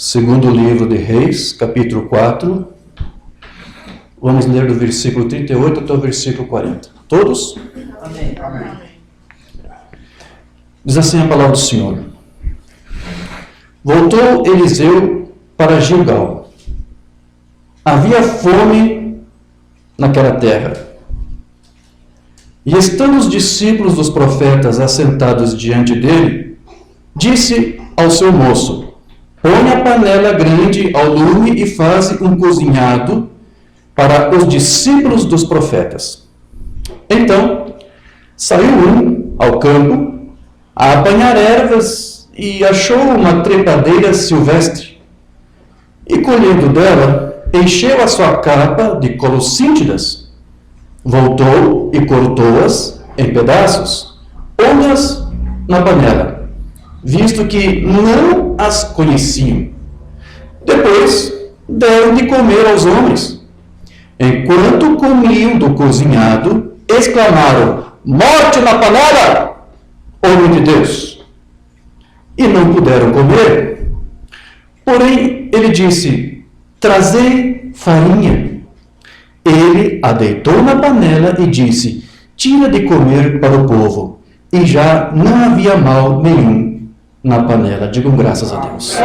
Segundo livro de Reis, capítulo 4, vamos ler do versículo 38 até o versículo 40. Todos? Amém. Amém. Diz assim a palavra do Senhor. Voltou Eliseu para Gilgal. Havia fome naquela terra. E estando os discípulos dos profetas assentados diante dele, disse ao seu moço: põe a panela grande ao lume e faze um cozinhado para os discípulos dos profetas. Então, saiu um ao campo a apanhar ervas e achou uma trepadeira silvestre. E colhendo dela, encheu a sua capa de colossíntidas. Voltou e cortou-as em pedaços, pôs-as na panela, visto que não as conheciam. Depois deram de comer aos homens. Enquanto comiam do cozinhado, exclamaram: morte na panela, homem de Deus! E não puderam comer. Porém, ele disse: trazei farinha. Ele a deitou na panela e disse: tira de comer para o povo. E já não havia mal nenhum na panela. Digam graças a Deus.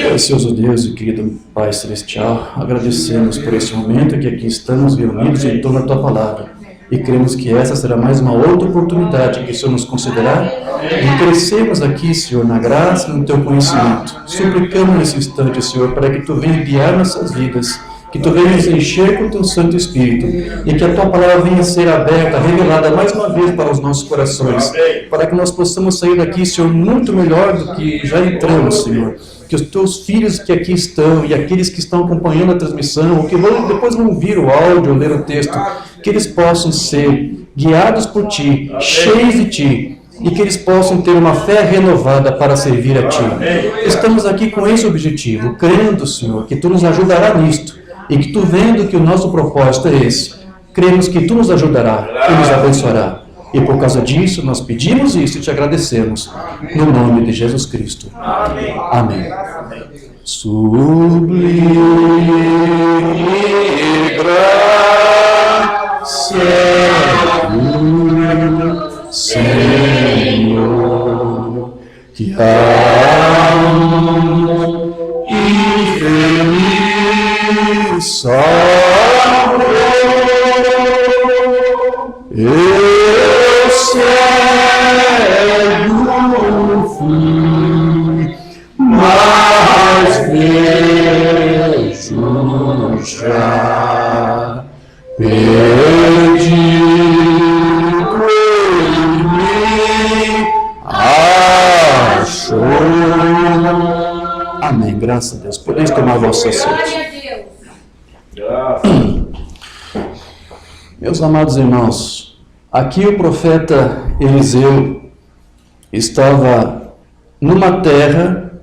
Precioso Deus e querido Pai Celestial, agradecemos por esse momento que aqui estamos reunidos em torno da Tua Palavra. E cremos que essa será mais uma outra oportunidade que o Senhor nos concederá de crescermos aqui, Senhor, na graça e no Teu conhecimento. Suplicamos nesse instante, Senhor, para que Tu venha guiar nossas vidas, que Tu venha nos encher com o Teu Santo Espírito e que a Tua Palavra venha ser aberta, revelada mais uma vez para os nossos corações, para que nós possamos sair daqui, Senhor, muito melhor do que já entramos, Senhor. Que os Teus filhos que aqui estão e aqueles que estão acompanhando a transmissão, ou que depois vão ouvir o áudio ou ler o texto, que eles possam ser guiados por Ti, cheios de Ti, e que eles possam ter uma fé renovada para servir a Ti. Estamos aqui com esse objetivo, crendo, Senhor, que Tu nos ajudará nisto, e que Tu, vendo que o nosso propósito é esse, cremos que Tu nos ajudará e nos abençoará. E por causa disso, nós pedimos isso e Te agradecemos, no nome de Jesus Cristo. Amém. Amém. Sublime graça, Senhor, que amo infeliz salvou. Eu cego fui, mas vejo já, perdido em mim achou. Amém, graças a Deus. Podeis tomar vosso assento. Meus amados irmãos, aqui o profeta Eliseu estava numa terra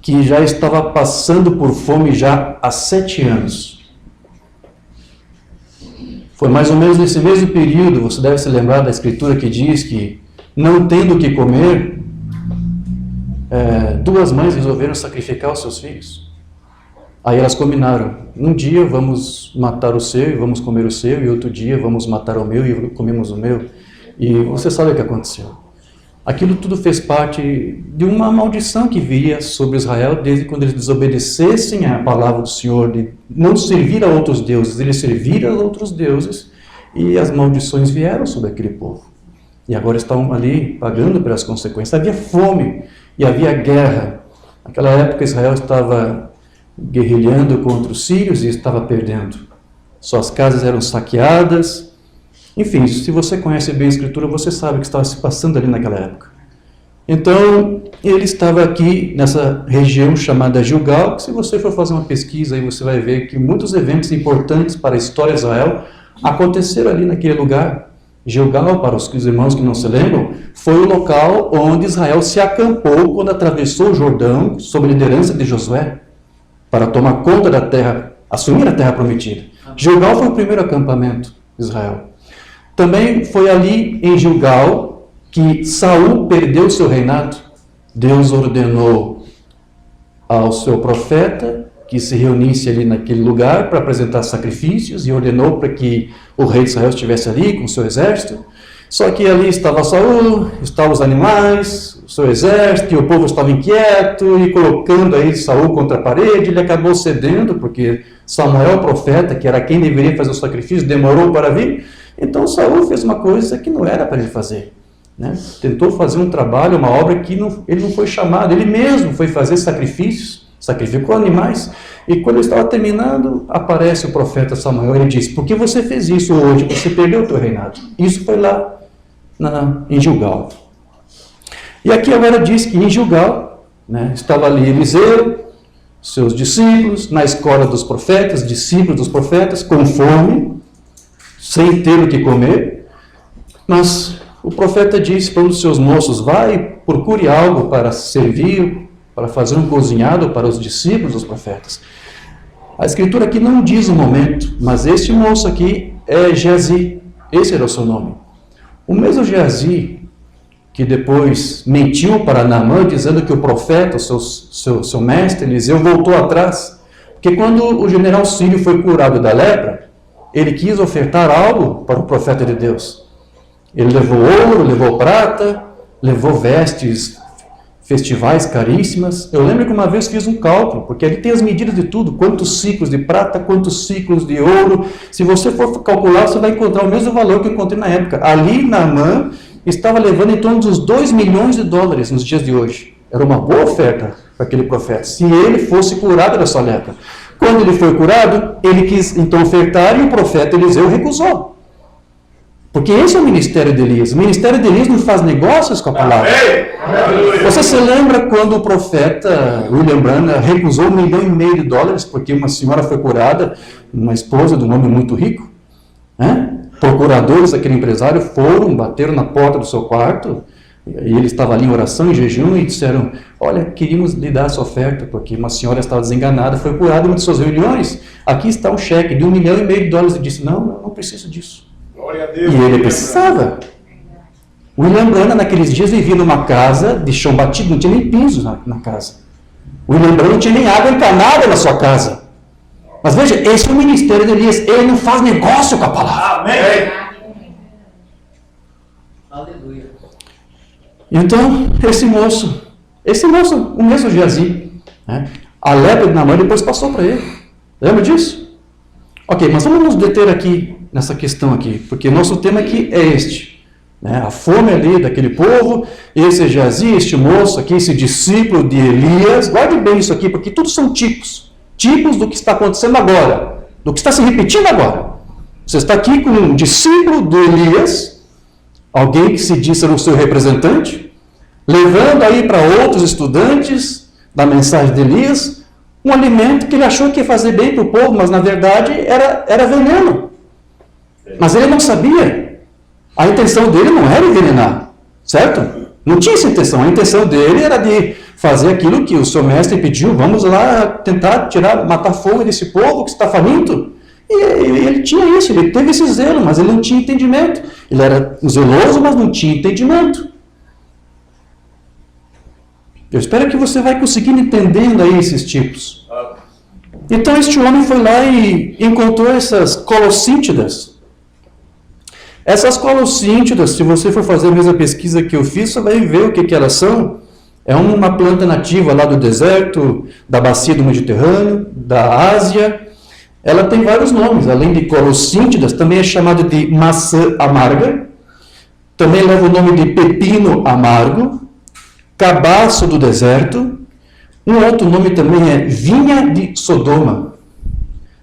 que já estava passando por fome já há 7 anos. Foi mais ou menos nesse mesmo período, você deve se lembrar da escritura que diz que, não tendo o que comer, 2 mães resolveram sacrificar os seus filhos. Aí elas combinaram: um dia vamos matar o seu e vamos comer o seu, e outro dia vamos matar o meu e comemos o meu. E você sabe o que aconteceu. Aquilo tudo fez parte de uma maldição que viria sobre Israel desde quando eles desobedecessem à palavra do Senhor, de não servir a outros deuses, eles serviram a outros deuses, e as maldições vieram sobre aquele povo. E agora estão ali pagando pelas consequências. Havia fome e havia guerra. Naquela época Israel estava guerrilhando contra os sírios e estava perdendo. Suas casas eram saqueadas. Enfim, se você conhece bem a Escritura, você sabe o que estava se passando ali naquela época. Então, ele estava aqui nessa região chamada Gilgal, que se você for fazer uma pesquisa, aí você vai ver que muitos eventos importantes para a história de Israel aconteceram ali naquele lugar. Gilgal, para os irmãos que não se lembram, foi o local onde Israel se acampou quando atravessou o Jordão, sob a liderança de Josué, para tomar conta da terra, assumir a terra prometida. Gilgal foi o primeiro acampamento de Israel. Também foi ali em Gilgal que Saul perdeu seu reinado. Deus ordenou ao seu profeta que se reunisse ali naquele lugar para apresentar sacrifícios e ordenou para que o rei de Israel estivesse ali com o seu exército. Só que ali estava Saul, estavam os animais, o seu exército, e o povo estava inquieto e colocando aí Saul contra a parede. Ele acabou cedendo porque Samuel, o profeta, que era quem deveria fazer o sacrifício, demorou para vir. Então Saul fez uma coisa que não era para ele fazer, né? Tentou fazer um trabalho, uma obra que ele não foi chamado. Ele mesmo foi fazer sacrifícios, sacrificou animais. E quando ele estava terminando, aparece o profeta Samuel e ele diz: por que você fez isso hoje? Você perdeu o teu reinado. Isso foi lá em Gilgal. E aqui agora diz que em Gilgal, né, estava ali Eliseu, seus discípulos, na escola dos profetas, discípulos dos profetas, com fome, sem ter o que comer. Mas o profeta disse para um dos seus moços: vai e procure algo para servir, para fazer um cozinhado para os discípulos dos profetas. A escritura aqui não diz o momento, mas este moço aqui é Geazi, esse era o seu nome. O mesmo Geazi que depois mentiu para Naamã, dizendo que o profeta, o seu mestre Eliseu, voltou atrás, porque quando o general sírio foi curado da lepra, ele quis ofertar algo para o profeta de Deus. Ele levou ouro, levou prata, levou vestes festivais caríssimas. Eu lembro que uma vez fiz um cálculo, porque ali tem as medidas de tudo, quantos ciclos de prata, quantos ciclos de ouro. Se você for calcular, você vai encontrar o mesmo valor que eu encontrei na época. Ali, Naamã estava levando em torno dos 2 milhões de dólares nos dias de hoje. Era uma boa oferta para aquele profeta, se ele fosse curado da sua lepra. Quando ele foi curado, ele quis então ofertar e o profeta Eliseu recusou. Porque esse é o ministério de Elias. O ministério de Elias não faz negócios com a palavra. Você se lembra quando o profeta William Branham recusou $1,5 milhão porque uma senhora foi curada, uma esposa de um homem muito rico? Procuradores daquele empresário foram, bateram na porta do seu quarto, e ele estava ali em oração, em jejum, e disseram: olha, queríamos lhe dar essa oferta, porque uma senhora estava desenganada, foi curada em uma de suas reuniões, aqui está um cheque de $1,5 milhão. Ele disse: não, eu não preciso disso. E ele precisava. O William Branham, naqueles dias, vivia numa casa de chão batido, não tinha nem piso na casa. O William Branham não tinha nem água encanada na sua casa. Mas veja, esse é o ministério de Elias. Ele não faz negócio com a palavra. Amém. Aleluia. Então, esse moço, o mesmo Geazi, né? A lepra de Naamã depois passou para ele. Lembra disso? Ok, mas vamos nos deter aqui nessa questão aqui, porque nosso tema aqui é este, né? A fome ali daquele povo, esse Geazi, este moço aqui, esse discípulo de Elias. Guarde bem isso aqui, porque tudo são tipos do que está acontecendo agora, do que está se repetindo agora. Você está aqui com um discípulo do Elias, alguém que se diz ser o seu representante, levando aí para outros estudantes da mensagem de Elias um alimento que ele achou que ia fazer bem para o povo, mas na verdade era veneno. Mas ele não sabia. A intenção dele não era envenenar, certo? Não tinha essa intenção. A intenção dele era de fazer aquilo que o seu mestre pediu: vamos lá tentar matar a fome desse povo que está faminto. E ele tinha isso, ele teve esse zelo, mas ele não tinha entendimento. Ele era zeloso, mas não tinha entendimento. Eu espero que você vai conseguindo entendendo aí esses tipos. Então este homem foi lá e encontrou essas colossíntidas. Essas colossíntidas, se você for fazer a mesma pesquisa que eu fiz, você vai ver o que elas são. É uma planta nativa lá do deserto, da bacia do Mediterrâneo, da Ásia. Ela tem vários nomes, além de colossíntidas, também é chamada de maçã amarga, também leva o nome de pepino amargo, cabaço do deserto. Um outro nome também é vinha de Sodoma,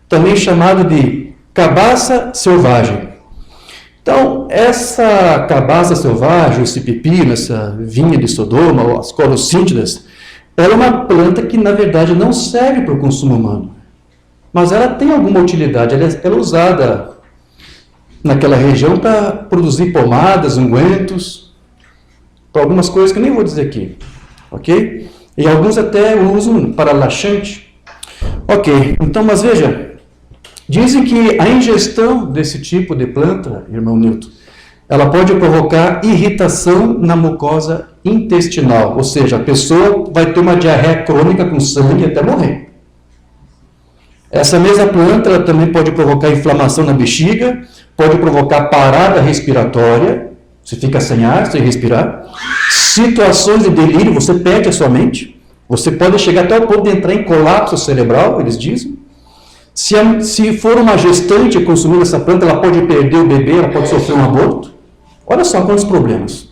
também chamado de cabaça selvagem. Então, essa cabaça selvagem, esse pepino, essa vinha de Sodoma, ou as colossíntidas, ela é uma planta que, na verdade, não serve para o consumo humano. Mas ela tem alguma utilidade, ela é usada naquela região para produzir pomadas, ungüentos, para algumas coisas que eu nem vou dizer aqui, ok? E alguns até usam para laxante. Ok, então, mas veja, dizem que a ingestão desse tipo de planta, irmão Newton, ela pode provocar irritação na mucosa intestinal, ou seja, a pessoa vai ter uma diarreia crônica com sangue até morrer. Essa mesma planta ela também pode provocar inflamação na bexiga, pode provocar parada respiratória, você fica sem ar, sem respirar, situações de delírio, você perde a sua mente, você pode chegar até o ponto de entrar em colapso cerebral, eles dizem. Se for uma gestante consumindo essa planta, ela pode perder o bebê, ela pode sofrer um aborto. Olha só quantos problemas.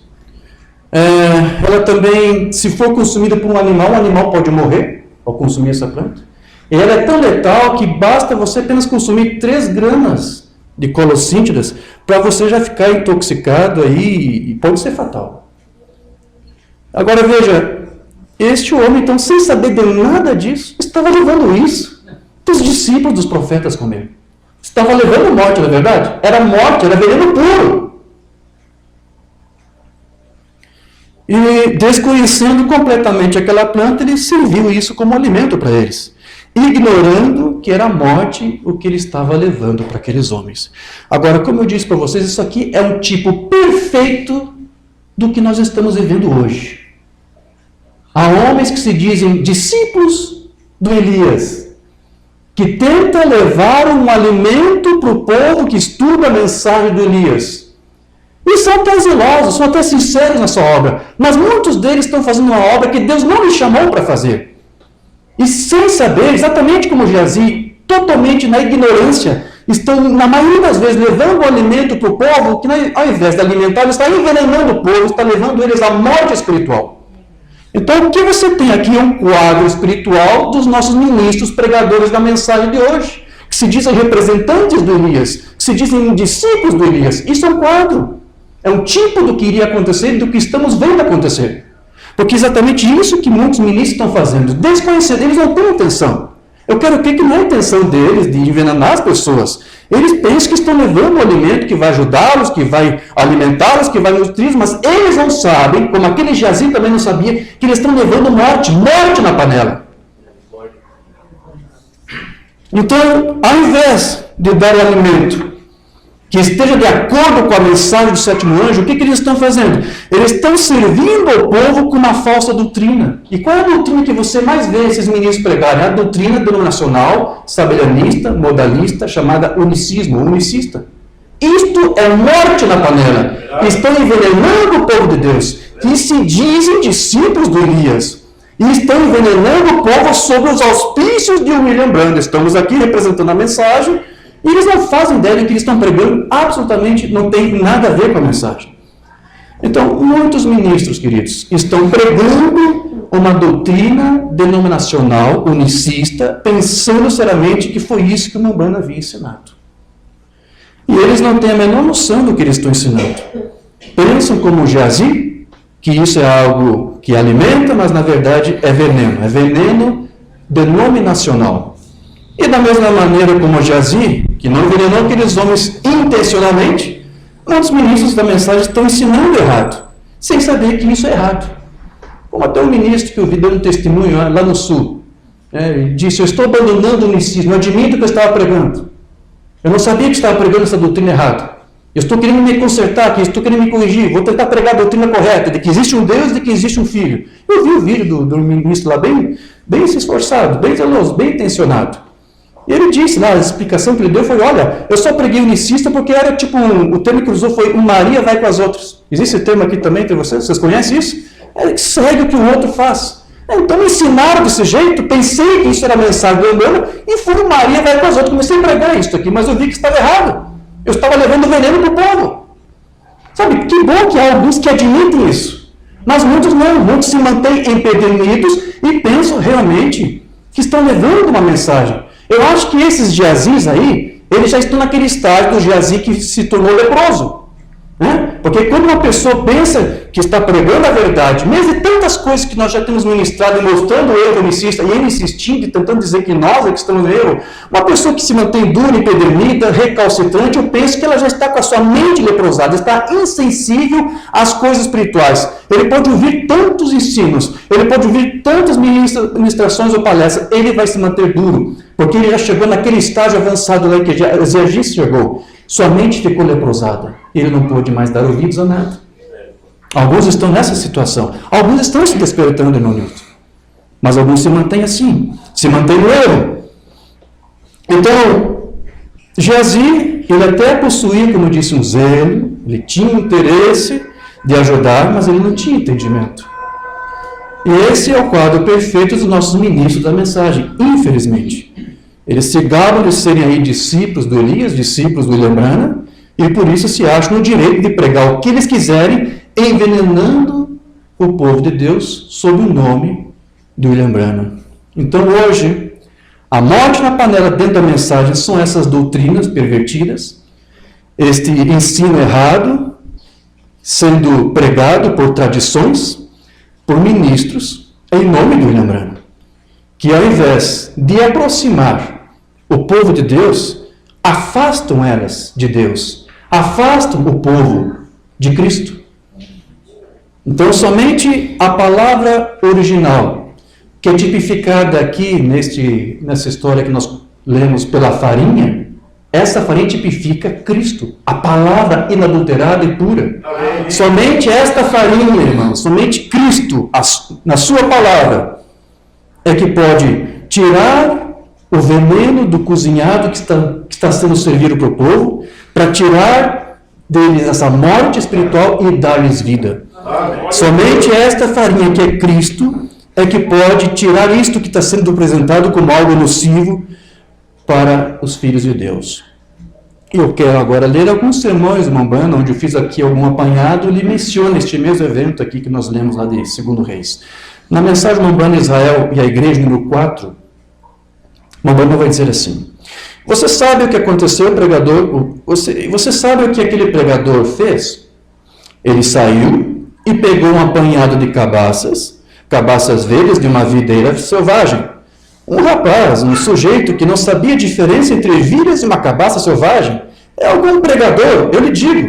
Ela também, se for consumida por um animal, o animal pode morrer ao consumir essa planta. E ela é tão letal que basta você apenas consumir 3 gramas de colossíntidas para você já ficar intoxicado aí e pode ser fatal. Agora veja, este homem, então, sem saber de nada disso, estava levando isso dos discípulos dos profetas comer. Estava levando morte, não é verdade? Era morte, era veneno puro. E desconhecendo completamente aquela planta, ele serviu isso como alimento para eles, ignorando que era morte o que ele estava levando para aqueles homens. Agora, como eu disse para vocês, isso aqui é um tipo perfeito do que nós estamos vivendo hoje. Há homens que se dizem discípulos do Elias, que tenta levar um alimento para o povo que estuda a mensagem do Elias. E são até zelosos, são até sinceros na sua obra, mas muitos deles estão fazendo uma obra que Deus não lhes chamou para fazer. E sem saber, exatamente como Geazi, totalmente na ignorância, estão, na maioria das vezes, levando o alimento para o povo, que ao invés de alimentar, está envenenando o povo, está levando eles à morte espiritual. Então, o que você tem aqui é um quadro espiritual dos nossos ministros pregadores da mensagem de hoje, que se dizem representantes do Elias, que se dizem discípulos do Elias. Isso é um quadro. É um tipo do que iria acontecer e do que estamos vendo acontecer. Porque é exatamente isso que muitos ministros estão fazendo. Desconhecendo, eles não têm intenção. Eu quero crer que não é a intenção deles de envenenar as pessoas. Eles pensam que estão levando um alimento que vai ajudá-los, que vai alimentá-los, que vai nutrir, mas eles não sabem, como aquele Geazi também não sabia, que eles estão levando morte na panela. Então, ao invés de dar o alimento que esteja de acordo com a mensagem do sétimo anjo, o que eles estão fazendo? Eles estão servindo ao povo com uma falsa doutrina. E qual é a doutrina que você mais vê esses ministros pregarem? É a doutrina denominacional, sabelianista, modalista, chamada unicismo, unicista. Isto é morte na panela. Estão envenenando o povo de Deus, que se dizem discípulos do Elias. E estão envenenando o povo sob os auspícios de William Branham. Estamos aqui representando a mensagem, e eles não fazem ideia de que eles estão pregando, absolutamente não tem nada a ver com a mensagem. Então, muitos ministros, queridos, estão pregando uma doutrina denominacional, unicista, pensando seriamente que foi isso que o Umbanda havia ensinado. E eles não têm a menor noção do que eles estão ensinando. Pensam como Geazi, que isso é algo que alimenta, mas na verdade é veneno denominacional. E da mesma maneira como Geazi, que não envenenou aqueles homens intencionalmente, muitos ministros da mensagem estão ensinando errado, sem saber que isso é errado. Como até um ministro que eu vi dando um testemunho lá no sul, ele disse: eu estou abandonando o unicismo, eu admito que eu estava pregando. Eu não sabia que estava pregando essa doutrina errada. Eu estou querendo me consertar aqui, estou querendo me corrigir, vou tentar pregar a doutrina correta, de que existe um Deus e de que existe um Filho. Eu vi o vídeo do ministro lá bem se esforçado, bem zeloso, bem intencionado. E ele disse lá, a explicação que ele deu foi: olha, eu só preguei unicista porque era tipo, o termo que ele usou foi: Maria vai com as outras. Existe esse termo aqui também entre vocês? Vocês conhecem isso? É que segue o que o outro faz. Então me ensinaram desse jeito, pensei que isso era a mensagem do Umbanda, e fui Maria vai com as outras. Comecei a pregar isso aqui, mas eu vi que estava errado. Eu estava levando veneno para o povo. Sabe, que bom que há alguns que admitem isso. Mas muitos não, muitos se mantêm empedernidos e pensam realmente que estão levando uma mensagem. Eu acho que esses Geazis aí, eles já estão naquele estágio do Geazi que se tornou leproso. Né? Porque quando uma pessoa pensa que está pregando a verdade, mesmo de tantas coisas que nós já temos ministrado e mostrando o erro unicista, e ele insistindo e tentando dizer que nós é que estamos no erro, uma pessoa que se mantém dura, empedernida, recalcitrante, eu penso que ela já está com a sua mente leprosada, está insensível às coisas espirituais. Ele pode ouvir tantos ensinos, ele pode ouvir tantas ministrações ou palestras, ele vai se manter duro, porque ele já chegou naquele estágio avançado lá que Geazi chegou. Sua mente ficou leprosada. Ele não pôde mais dar ouvidos a nada. Alguns estão nessa situação. Alguns estão se despertando, irmão Nilton. Mas alguns se mantêm assim. Se mantêm no erro. Então, Geazi, ele até possuía, como eu disse, um zelo. Ele tinha interesse de ajudar, mas ele não tinha entendimento. E esse é o quadro perfeito dos nossos ministros da mensagem, infelizmente. Eles se gabam de serem aí discípulos do Elias, discípulos do William Branham, e por isso se acham no direito de pregar o que eles quiserem, envenenando o povo de Deus sob o nome de William Branham. Então hoje, a morte na panela dentro da mensagem são essas doutrinas pervertidas, este ensino errado, sendo pregado por tradições, por ministros, em nome de William Branham, que ao invés de aproximar o povo de Deus, afastam elas de Deus, afastam o povo de Cristo. Então, somente a palavra original, que é tipificada aqui nessa história que nós lemos pela farinha, essa farinha tipifica Cristo, a palavra inadulterada e pura. Amém. Somente esta farinha, irmãos, somente Cristo, na sua palavra, é que pode tirar o veneno do cozinhado que está sendo servido para o povo, para tirar deles essa morte espiritual e dar-lhes vida. Amém. Somente esta farinha, que é Cristo, é que pode tirar isto que está sendo apresentado como algo nocivo para os filhos de Deus. Eu quero agora ler alguns sermões do Mombana, onde eu fiz aqui algum apanhado, ele menciona este mesmo evento aqui que nós lemos lá de 2 Reis. Na mensagem Mombana Israel e a igreja número 4, Mombana vai dizer assim: você sabe o que aconteceu, pregador? Você sabe o que aquele pregador fez? Ele saiu e pegou um apanhado de cabaças verdes de uma videira selvagem. Um rapaz, um sujeito que não sabia a diferença entre ervilhas e uma cabaça selvagem, é algum pregador, eu lhe digo.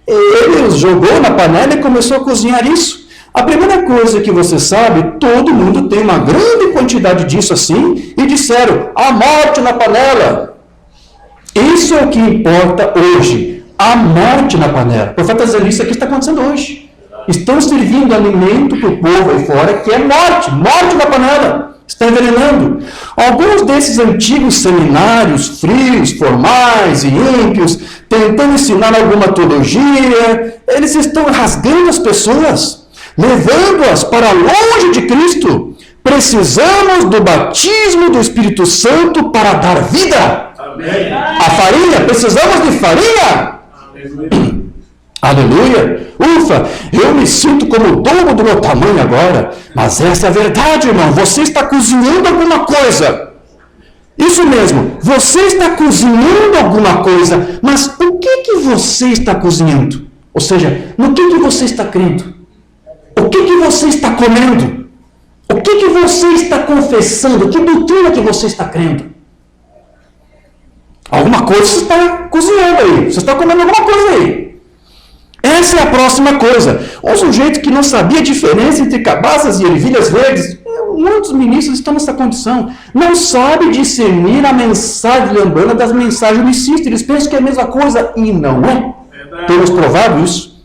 Ele os jogou na panela e começou a cozinhar isso. A primeira coisa que você sabe, todo mundo tem uma grande quantidade disso assim, e disseram, a morte na panela. Isso é o que importa hoje, a morte na panela. O profeta dizendo, isso aqui está acontecendo hoje. Estão servindo alimento para o povo aí fora, que é morte na panela. Está envenenando. Alguns desses antigos seminários frios, formais e ímpios, tentando ensinar alguma teologia, eles estão rasgando as pessoas, levando-as para longe de Cristo. Precisamos do batismo do Espírito Santo para dar vida. Amém. A farinha, precisamos de farinha. Amém. Aleluia! Ufa! Eu me sinto como o dobro do meu tamanho agora. Mas essa é a verdade, irmão. Você está cozinhando alguma coisa. Isso mesmo. Você está cozinhando alguma coisa. Mas o que você está cozinhando? Ou seja, no que você está crendo? O que você está comendo? O que você está confessando? Que doutrina que você está crendo? Alguma coisa você está cozinhando aí. Você está comendo alguma coisa aí. Essa é a próxima coisa. Um sujeito que não sabia a diferença entre cabaças e ervilhas verdes, muitos ministros estão nessa condição. Não sabe discernir a mensagem lembrando das mensagens unicistas. Eles pensam que é a mesma coisa e não é. Temos provado isso.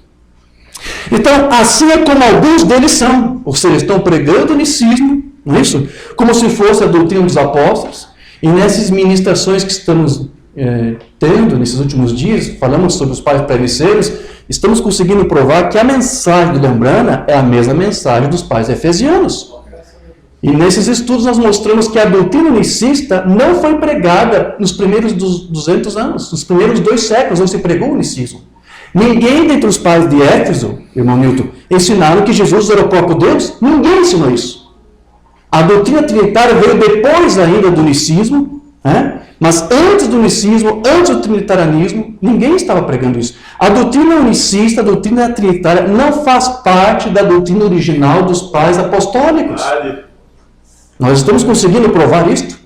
Então, assim é como alguns deles são. Ou seja, estão pregando o unicismo, não é isso? Como se fosse a doutrina dos apóstolos. E nessas ministrações que estamos tendo nesses últimos dias, falamos sobre os pais presbíteros, estamos conseguindo provar que a mensagem de Lembrana é a mesma mensagem dos pais efesianos. E nesses estudos nós mostramos que a doutrina unicista não foi pregada nos primeiros 200 anos, nos primeiros 2 séculos não se pregou o unicismo. Ninguém dentre os pais de Éfeso, irmão Newton, ensinaram que Jesus era o próprio Deus. Ninguém ensinou isso. A doutrina trinitária veio depois ainda do unicismo, né? Mas antes do unicismo, antes do trinitarianismo, ninguém estava pregando isso. A doutrina unicista, a doutrina trinitária, não faz parte da doutrina original dos pais apostólicos. Nós estamos conseguindo provar isto?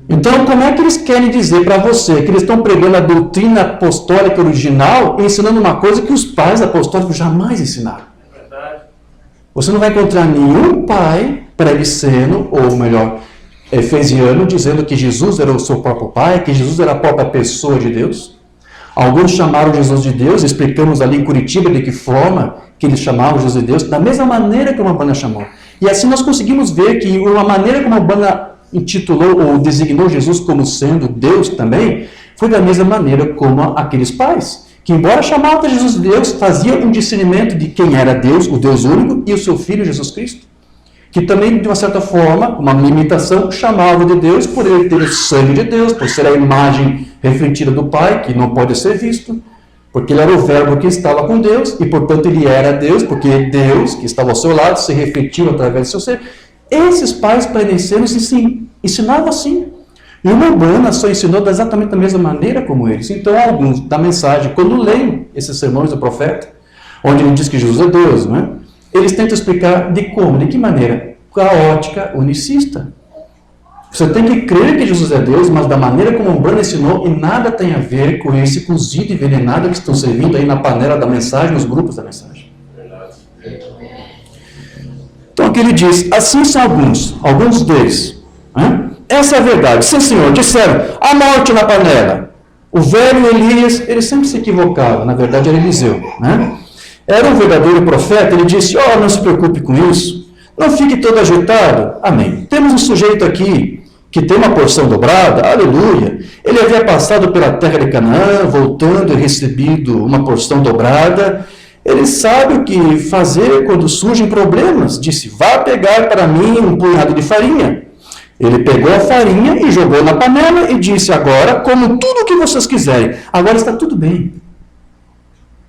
Então, como é que eles querem dizer para você que eles estão pregando a doutrina apostólica original e ensinando uma coisa que os pais apostólicos jamais ensinaram? Você não vai encontrar nenhum pai preliceno, ou melhor, efesiano, dizendo que Jesus era o seu próprio pai, que Jesus era a própria pessoa de Deus. Alguns chamaram Jesus de Deus, explicamos ali em Curitiba de que forma que eles chamavam Jesus de Deus, da mesma maneira que o Umbanda chamou. E assim nós conseguimos ver que uma maneira como o Umbanda intitulou ou designou Jesus como sendo Deus também, foi da mesma maneira como aqueles pais, que embora chamavam Jesus de Deus, faziam um discernimento de quem era Deus, o Deus único, e o seu Filho Jesus Cristo, que também, de uma certa forma, uma limitação, chamava de Deus por ele ter o sangue de Deus, por ser a imagem refletida do Pai, que não pode ser visto, porque ele era o verbo que estava com Deus, e portanto ele era Deus, porque Deus, que estava ao seu lado, se refletiu através do seu ser. Esses pais pré-nicenos ensinavam assim. E o Umbanda só ensinou exatamente da mesma maneira como eles. Então, alguns da mensagem, quando leem esses sermões do profeta, onde ele diz que Jesus é Deus, não é? Eles tentam explicar de como, de que maneira? Com a ótica unicista. Você tem que crer que Jesus é Deus, mas da maneira como o Umbanda ensinou, e nada tem a ver com esse cozido envenenado que estão servindo aí na panela da mensagem, nos grupos da mensagem. Então aqui ele diz, assim são alguns deles. Né? Essa é a verdade. Sim, senhor, disseram, a morte na panela. O velho Elias, ele sempre se equivocava, na verdade era Eliseu. Né? Era um verdadeiro profeta, ele disse, não se preocupe com isso, não fique todo agitado. Amém. Temos um sujeito aqui que tem uma porção dobrada, aleluia. Ele havia passado pela terra de Canaã, voltando e recebido uma porção dobrada. Ele sabe o que fazer quando surgem problemas. Disse, vá pegar para mim um punhado de farinha. Ele pegou a farinha e jogou na panela e disse, agora, como tudo o que vocês quiserem. Agora está tudo bem.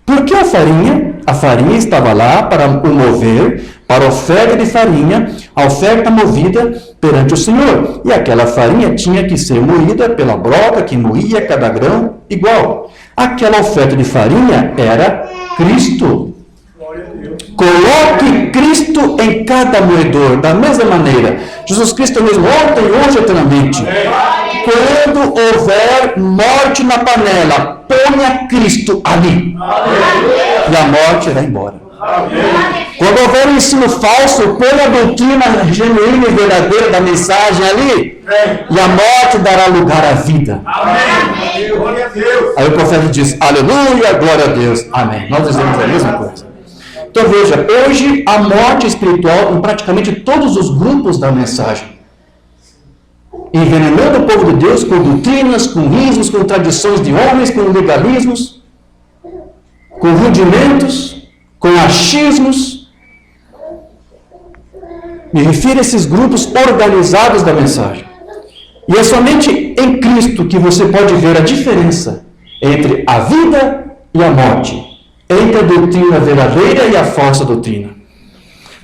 Porque a farinha estava lá para o mover, para a oferta de farinha, a oferta movida perante o Senhor. E aquela farinha tinha que ser moída pela broca que moía cada grão igual. Aquela oferta de farinha era Cristo. Coloque Cristo em cada moedor, da mesma maneira. Jesus Cristo é o mesmo ontem, hoje, eternamente. Quando houver morte na panela, ponha Cristo ali. E a morte irá embora. Quando houver um ensino falso, ponha a doutrina genuína e verdadeira da mensagem ali. E a morte dará lugar à vida. Aí o profeta diz, aleluia, glória a Deus. Amém. Nós dizemos a mesma coisa. Então veja, hoje a morte espiritual em praticamente todos os grupos da mensagem. Envenenando o povo de Deus com doutrinas, com risos, com tradições de homens, com legalismos, com rudimentos, com achismos. Me refiro a esses grupos organizados da mensagem. E é somente em Cristo que você pode ver a diferença entre a vida e a morte, entre a doutrina verdadeira e a falsa doutrina.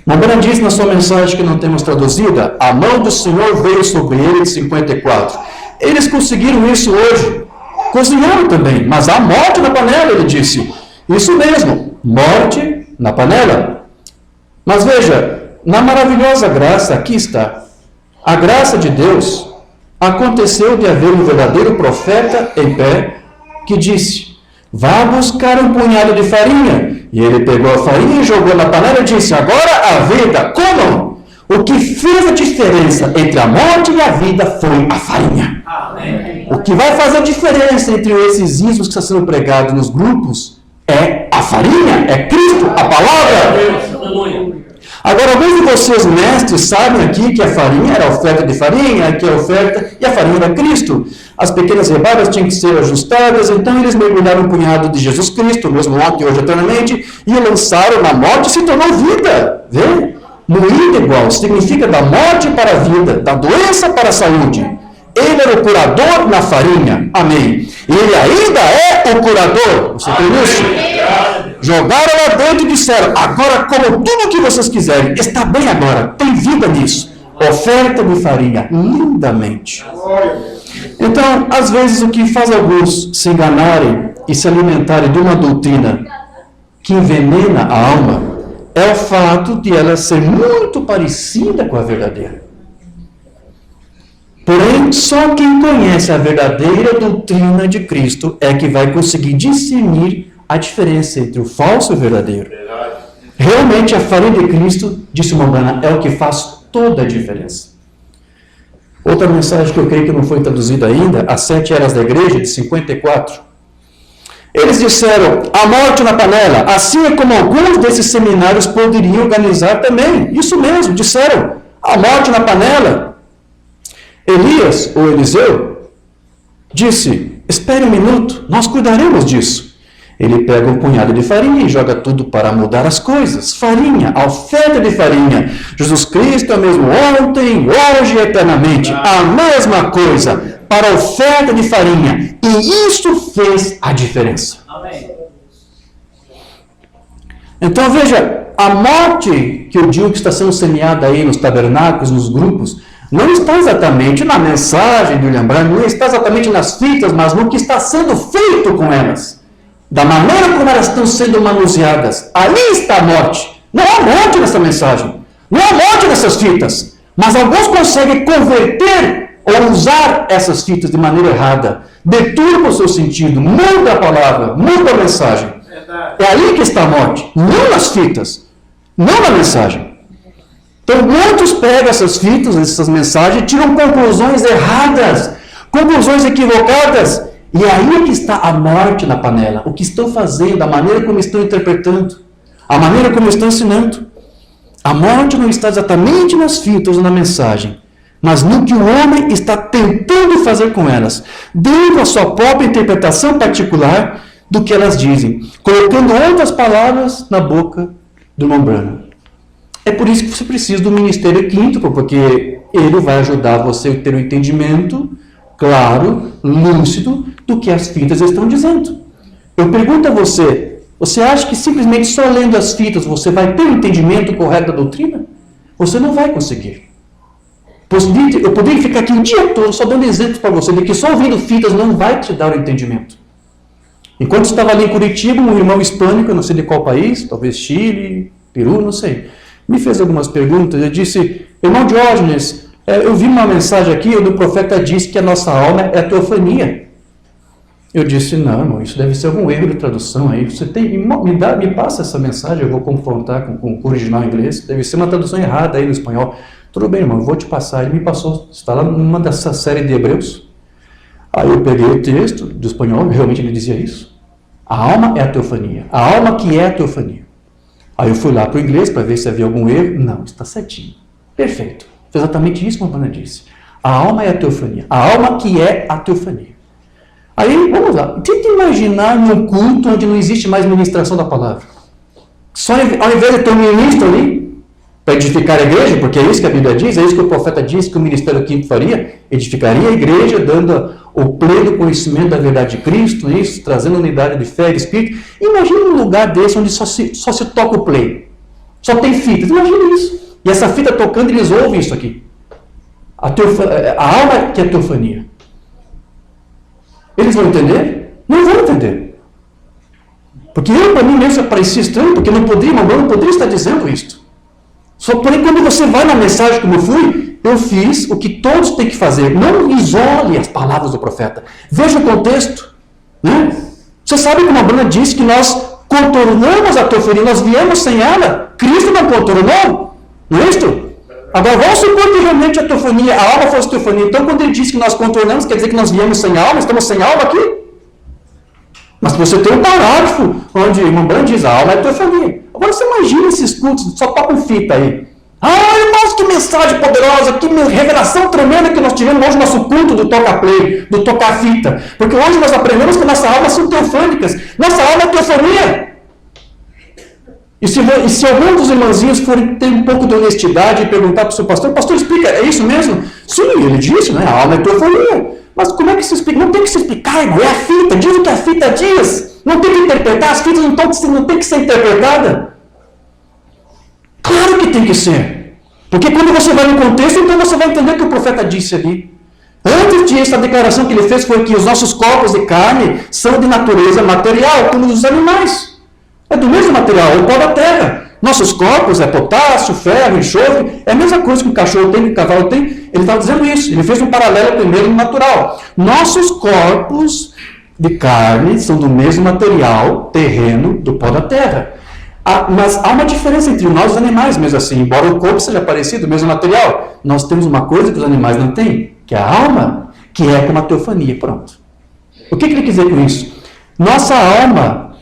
Umbanda diz na sua mensagem que não temos traduzida, a mão do Senhor veio sobre ele, de 54. Eles conseguiram isso hoje. Cozinharam também, mas há morte na panela, ele disse. Isso mesmo, morte na panela. Mas veja, na maravilhosa graça, aqui está. A graça de Deus aconteceu de haver um verdadeiro profeta em pé que disse, vá buscar um punhado de farinha. E ele pegou a farinha e jogou na panela e disse, agora a vida, comam! O que fez a diferença entre a morte e a vida foi a farinha. Amém. O que vai fazer a diferença entre esses ismos que estão sendo pregados nos grupos é a farinha, é Cristo, a palavra. Agora, alguns de vocês, mestres, sabem aqui que a farinha era a oferta de farinha, que a oferta, e a farinha era Cristo. As pequenas rebagas tinham que ser ajustadas, então eles mergulharam um punhado de Jesus Cristo, mesmo ontem, hoje, eternamente, e lançaram na morte e se tornou vida. Vê? Moída igual, significa da morte para a vida, da doença para a saúde. Ele era o curador na farinha. Amém. Ele ainda é o curador. Você crê nisso? Jogaram lá dentro e disseram, agora como tudo o que vocês quiserem. Está bem agora, tem vida nisso. Oferta de farinha, lindamente. Então, às vezes o que faz alguns se enganarem e se alimentarem de uma doutrina que envenena a alma é o fato de ela ser muito parecida com a verdadeira. Porém, só quem conhece a verdadeira doutrina de Cristo é que vai conseguir discernir a diferença entre o falso e o verdadeiro. Realmente, a farinha de Cristo, disse Umbanda, é o que faz toda a diferença. Outra mensagem que eu creio que não foi traduzida ainda, as 7 eras da igreja, de 54. Eles disseram, a morte na panela, assim é como alguns desses seminários poderiam organizar também. Isso mesmo, disseram, a morte na panela. Elias, ou Eliseu, disse, espere um minuto, nós cuidaremos disso. Ele pega um punhado de farinha e joga tudo para mudar as coisas. Farinha, a oferta de farinha. Jesus Cristo é o mesmo ontem, hoje e eternamente. A mesma coisa para a oferta de farinha. E isso fez a diferença. Amém. Então veja, a morte que eu digo que está sendo semeada aí nos tabernáculos, nos grupos, não está exatamente na mensagem do William Branham, não está exatamente nas fitas, mas no que está sendo feito com elas. Da maneira como elas estão sendo manuseadas. Ali está a morte. Não há morte nessa mensagem. Não há morte nessas fitas. Mas alguns conseguem converter ou usar essas fitas de maneira errada. Deturpa o seu sentido. Muda a palavra. Muda a mensagem. É ali que está a morte. Não nas fitas. Não na mensagem. Então muitos pegam essas fitas, essas mensagens e tiram conclusões erradas. Conclusões equivocadas. E aí é que está a morte na panela. O que estão fazendo, a maneira como estão interpretando, a maneira como estão ensinando. A morte não está exatamente nas fitas ou na mensagem, mas no que o homem está tentando fazer com elas, dando a sua própria interpretação particular do que elas dizem, colocando outras palavras na boca do irmão Branham. É por isso que você precisa do ministério quíntuple, porque ele vai ajudar você a ter um entendimento claro, lúcido, do que as fitas estão dizendo. Eu pergunto a você, você acha que simplesmente só lendo as fitas você vai ter o entendimento correto da doutrina? Você não vai conseguir. Eu poderia ficar aqui o dia todo só dando exemplos para você de que só ouvindo fitas não vai te dar o entendimento. Enquanto estava ali em Curitiba, um irmão hispânico, eu não sei de qual país, talvez Chile, Peru, não sei, me fez algumas perguntas. Eu disse, irmão Diógenes, eu vi uma mensagem aqui onde o profeta disse que a nossa alma é a teofania. Eu disse, não, irmão, isso deve ser algum erro de tradução aí. Você me passa essa mensagem, eu vou confrontar com o original em inglês. Deve ser uma tradução errada aí no espanhol. Tudo bem, irmão, eu vou te passar. Ele me passou, está lá numa dessa série de Hebreus. Aí eu peguei o texto do espanhol, realmente ele dizia isso. A alma é a teofania. A alma que é a teofania. Aí eu fui lá para o inglês para ver se havia algum erro. Não, está certinho. Perfeito. Foi exatamente isso que a Bana disse. A alma é a teofania. A alma que é a teofania. Aí, vamos lá. Tenta imaginar num culto onde não existe mais ministração da palavra. Só ao invés de ter um ministro ali, para edificar a igreja, porque é isso que a Bíblia diz, é isso que o profeta disse que o ministério quinto faria, edificaria a igreja, dando o pleno conhecimento da verdade de Cristo, isso, trazendo unidade de fé e de espírito. Imagina um lugar desse onde só se toca o play. Só tem fitas. Imagina isso. E essa fita tocando, eles ouvem isso aqui. A alma que é a teofania. Eles vão entender? Não vão entender. Porque para mim mesmo parecia estranho, porque não poderia estar dizendo isso. Só porém, quando você vai na mensagem como eu fui, eu fiz o que todos têm que fazer. Não isole as palavras do profeta. Veja o contexto. Né? Você sabe como a Bruna disse que nós contornamos a teofania, nós viemos sem ela. Cristo não contornou. Não é isto? Agora, vamos supor que realmente a teofania, a alma fosse teofania. Então, quando ele diz que nós contornamos, quer dizer que nós viemos sem alma? Estamos sem alma aqui? Mas você tem um parágrafo onde o irmão Branham diz, a alma é teofania. Agora, você imagina esses cultos, só tocam fita aí. Ah, irmãos, que mensagem poderosa, que revelação tremenda que nós tivemos hoje no nosso culto do toca-play, do tocar-fita. Porque hoje nós aprendemos que nossa alma são teofânicas. Nossa alma é teofania. E se algum dos irmãozinhos forem ter um pouco de honestidade e perguntar para o seu pastor, explica, é isso mesmo? Sim, ele disse, né? A alma é teofania. Mas como é que se explica? Não tem que se explicar, irmão, é a fita, diz o que a fita diz. Não tem que interpretar, as fitas não tem que ser interpretadas. Claro que tem que ser. Porque quando você vai no contexto, então você vai entender o que o profeta disse ali. Antes disso, a declaração que ele fez foi que os nossos corpos de carne são de natureza material, como os animais. É do mesmo material, é o pó da terra. Nossos corpos é potássio, ferro, enxofre. É a mesma coisa que o cachorro tem, que o cavalo tem. Ele estava dizendo isso. Ele fez um paralelo primeiro no natural. Nossos corpos de carne são do mesmo material terreno do pó da terra. Mas há uma diferença entre nós e os animais, mesmo assim. Embora o corpo seja parecido, o mesmo material, nós temos uma coisa que os animais não têm, que é a alma, que é como a teofania. Pronto. O que ele quer dizer com isso? Nossa alma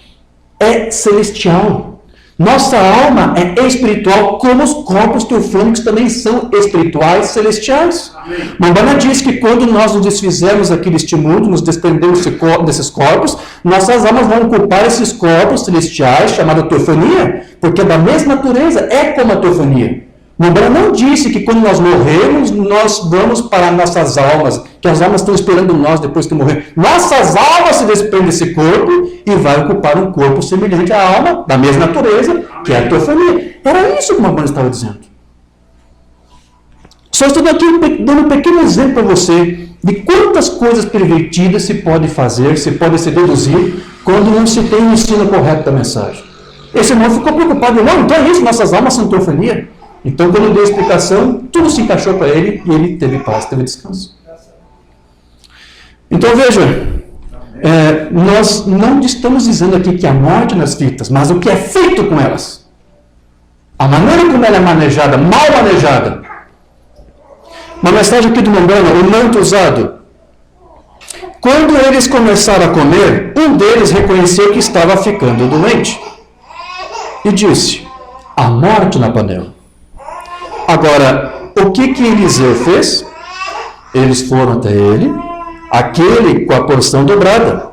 é celestial. Nossa alma é espiritual, como os corpos teofânicos também são espirituais celestiais. Mambana diz que quando nós nos desfizemos aqui deste mundo, nos desprendemos desses corpos, nossas almas vão ocupar esses corpos celestiais, chamados teofania, porque é da mesma natureza, é como a teofania. Mambana não disse que quando nós morremos, nós vamos para nossas almas, que as almas estão esperando nós depois que morrer. Nossas almas se desprendem desse corpo e vai ocupar um corpo semelhante à alma, da mesma natureza, que é a teofania. Era isso que o Mambana estava dizendo. Só estou aqui dando um pequeno exemplo para você de quantas coisas pervertidas se pode fazer, se pode se deduzir, quando não se tem o ensino correto da mensagem. Esse irmão ficou preocupado. Não, então é isso, nossas almas são teofania. Então, quando eu dei a explicação, tudo se encaixou para ele e ele teve paz, teve descanso. Então, veja, nós não estamos dizendo aqui que há morte nas fitas, mas o que é feito com elas. A maneira como ela é manejada, mal manejada. Uma mensagem aqui do Mambana, o manto usado. Quando eles começaram a comer, um deles reconheceu que estava ficando doente e disse: há morte na panela. Agora, o que Eliseu fez? Eles foram até ele, aquele com a porção dobrada.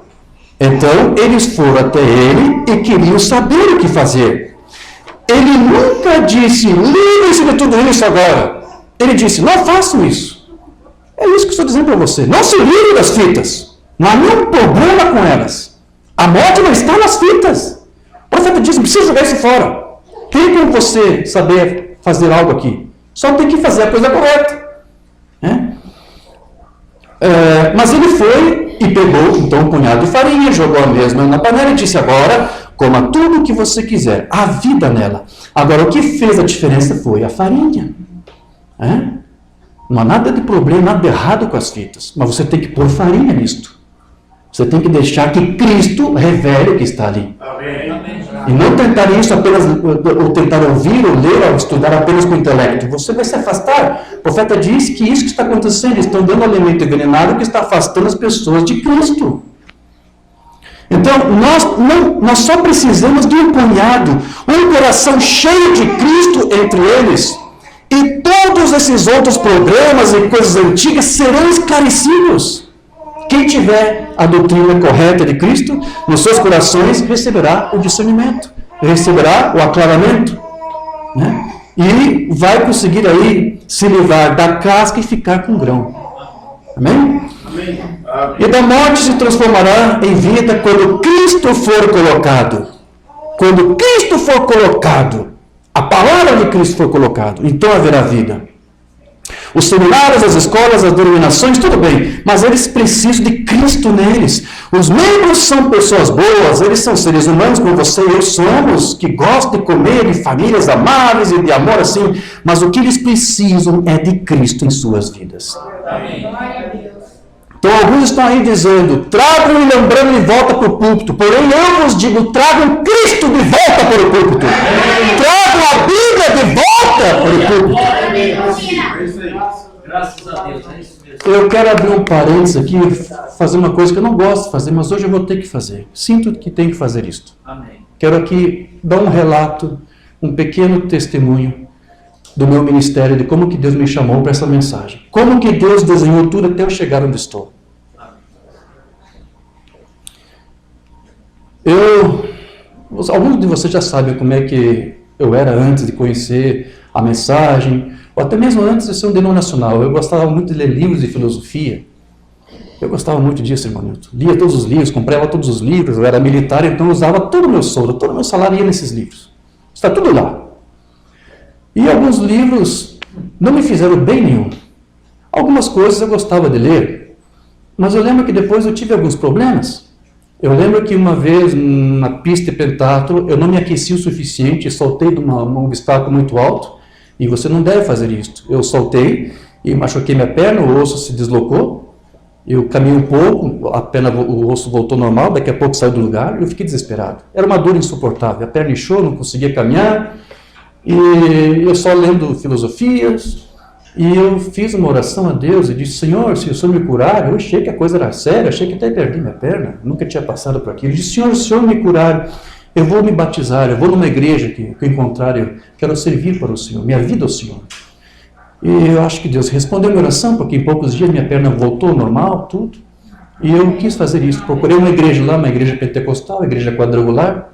Então, eles foram até ele e queriam saber o que fazer. Ele nunca disse: livre-se de tudo isso agora. Ele disse: não façam isso. É isso que estou dizendo para você. Não se livre das fitas. Não há nenhum problema com elas. A morte não está nas fitas. O profeta diz: não precisa jogar isso fora. Tem como você saber fazer algo aqui? Só tem que fazer a coisa correta. Mas ele foi e pegou então um punhado de farinha, jogou a mesma na panela e disse: agora coma tudo o que você quiser. Há vida nela. Agora, o que fez a diferença foi a farinha. Não há nada de problema, nada de errado com as fitas. Mas você tem que pôr farinha nisto. Você tem que deixar que Cristo revele o que está ali. Amém. E não tentar isso apenas, ou tentar ouvir, ou ler, ou estudar apenas com o intelecto. Você vai se afastar. O profeta diz que isso que está acontecendo, eles estão dando alimento envenenado que está afastando as pessoas de Cristo. Então, nós só precisamos de um punhado, um coração cheio de Cristo entre eles, e todos esses outros problemas e coisas antigas serão esclarecidos. Quem tiver a doutrina correta de Cristo nos seus corações receberá o discernimento, receberá o aclaramento, e vai conseguir aí se livrar da casca e ficar com grão. Amém? Amém. E da morte se transformará em vida quando Cristo for colocado. Quando Cristo for colocado, a palavra de Cristo for colocado, então haverá vida. Os seminários, as escolas, as denominações, tudo bem, mas eles precisam de Cristo neles. Os membros são pessoas boas, eles são seres humanos como você e eu somos, que gostam de comer, de famílias amáveis e de amor assim, mas o que eles precisam é de Cristo em suas vidas. Amém. Então alguns estão aí dizendo: tragam e lembrando de volta para o púlpito, porém eu vos digo: tragam Cristo de volta para o púlpito. Tragam a Bíblia de volta para o púlpito. Graças a Deus, é isso mesmo. Eu quero abrir um parênteses aqui, fazer uma coisa que eu não gosto de fazer, mas hoje eu vou ter que fazer. Sinto que tenho que fazer isto. Amém. Quero aqui dar um relato, um pequeno testemunho do meu ministério, de como que Deus me chamou para essa mensagem. Como que Deus desenhou tudo até eu chegar onde estou. Alguns de vocês já sabem como é que eu era antes de conhecer a mensagem, ou até mesmo antes de ser um denominacional. Eu gostava muito de ler livros de filosofia. Eu gostava muito disso, irmão Nilton. Lia todos os livros, comprava todos os livros. Eu era militar, então eu usava todo o meu soldo, todo o meu salário ia nesses livros. Está tudo lá. E alguns livros não me fizeram bem nenhum. Algumas coisas eu gostava de ler, mas eu lembro que depois eu tive alguns problemas. Eu lembro que uma vez, na pista de pentatlo, eu não me aqueci o suficiente, soltei de um obstáculo muito alto, e você não deve fazer isso. Eu soltei e machuquei minha perna, o osso se deslocou, eu caminhei um pouco, o osso voltou normal, daqui a pouco saiu do lugar, e eu fiquei desesperado. Era uma dor insuportável, a perna inchou, não conseguia caminhar, e eu só lendo filosofias, E eu fiz uma oração a Deus e disse, Senhor, se o Senhor me curar, eu achei que a coisa era séria, achei que até perdi minha perna, nunca tinha passado por aquilo. Eu disse, Senhor, se o Senhor me curar, eu vou me batizar, eu vou numa igreja que eu encontrar, eu quero servir para o Senhor, minha vida ao Senhor. E eu acho que Deus respondeu a minha oração, porque em poucos dias minha perna voltou ao normal, tudo. E eu quis fazer isso, procurei uma igreja lá, uma igreja pentecostal, uma igreja quadrangular,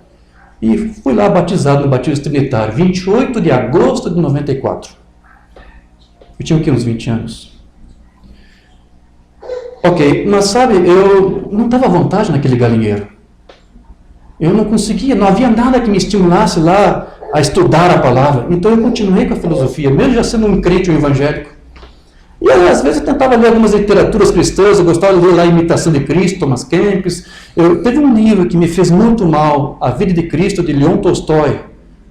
e fui lá batizado no batismo trinitário, 28 de agosto de 94. Eu tinha o quê? Uns 20 anos. Ok, mas sabe, eu não estava à vontade naquele galinheiro. Eu não conseguia, não havia nada que me estimulasse lá a estudar a palavra. Então eu continuei com a filosofia, mesmo já sendo um crente, um evangélico. E aí, às vezes eu tentava ler algumas literaturas cristãs, eu gostava de ler lá a Imitação de Cristo, Thomas Kempis. Teve um livro que me fez muito mal, A Vida de Cristo, de Leon Tolstói.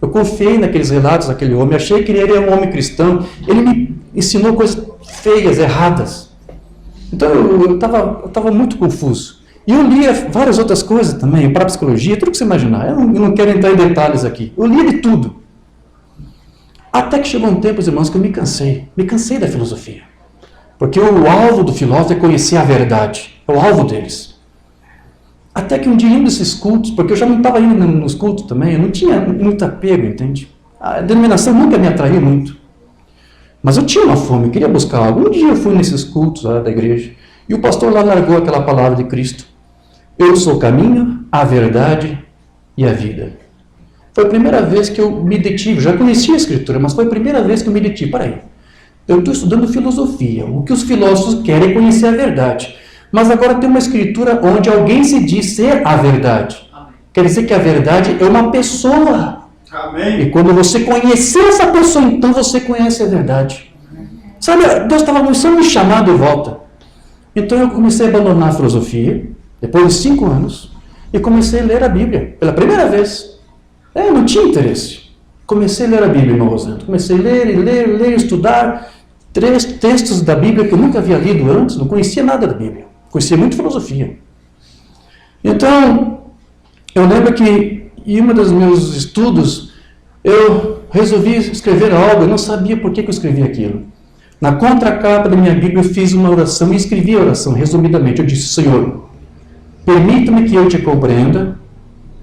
Eu confiei naqueles relatos daquele homem, achei que ele era um homem cristão, ele me ensinou coisas feias, erradas. Então eu estava muito confuso. E eu lia várias outras coisas também, para psicologia, tudo que você imaginar. Eu não quero entrar em detalhes aqui. Eu lia de tudo. Até que chegou um tempo, irmãos, que eu me cansei da filosofia. Porque o alvo do filósofo é conhecer a verdade, é o alvo deles. Até que um dia, em um desses cultos, porque eu já não estava indo nos cultos também, eu não tinha muito apego, entende? A denominação nunca me atraiu muito. Mas eu tinha uma fome, eu queria buscar algo. Um dia eu fui nesses cultos lá da igreja, e o pastor lá largou aquela palavra de Cristo. Eu sou o caminho, a verdade e a vida. Foi a primeira vez que eu me detive, já conhecia a Escritura, mas foi a primeira vez que eu me detive. Peraí, eu estou estudando filosofia, o que os filósofos querem é conhecer a verdade. Mas agora tem uma escritura onde alguém se diz ser a verdade. Amém. Quer dizer que a verdade é uma pessoa. Amém. E quando você conhecer essa pessoa, então você conhece a verdade. Amém. Sabe, Deus estava começando a me chamar de volta. Então eu comecei a abandonar a filosofia, depois de 5 anos, e comecei a ler a Bíblia, pela primeira vez. Eu não tinha interesse. Comecei a ler a Bíblia, irmão Rosendo. Comecei a ler, estudar 3 textos da Bíblia que eu nunca havia lido antes, não conhecia nada da Bíblia. Conhecia muito filosofia. Então, eu lembro que em um dos meus estudos, eu resolvi escrever algo, eu não sabia por que eu escrevi aquilo. Na contracapa da minha Bíblia, eu fiz uma oração e escrevi a oração, resumidamente. Eu disse, Senhor, permita-me que eu te compreenda,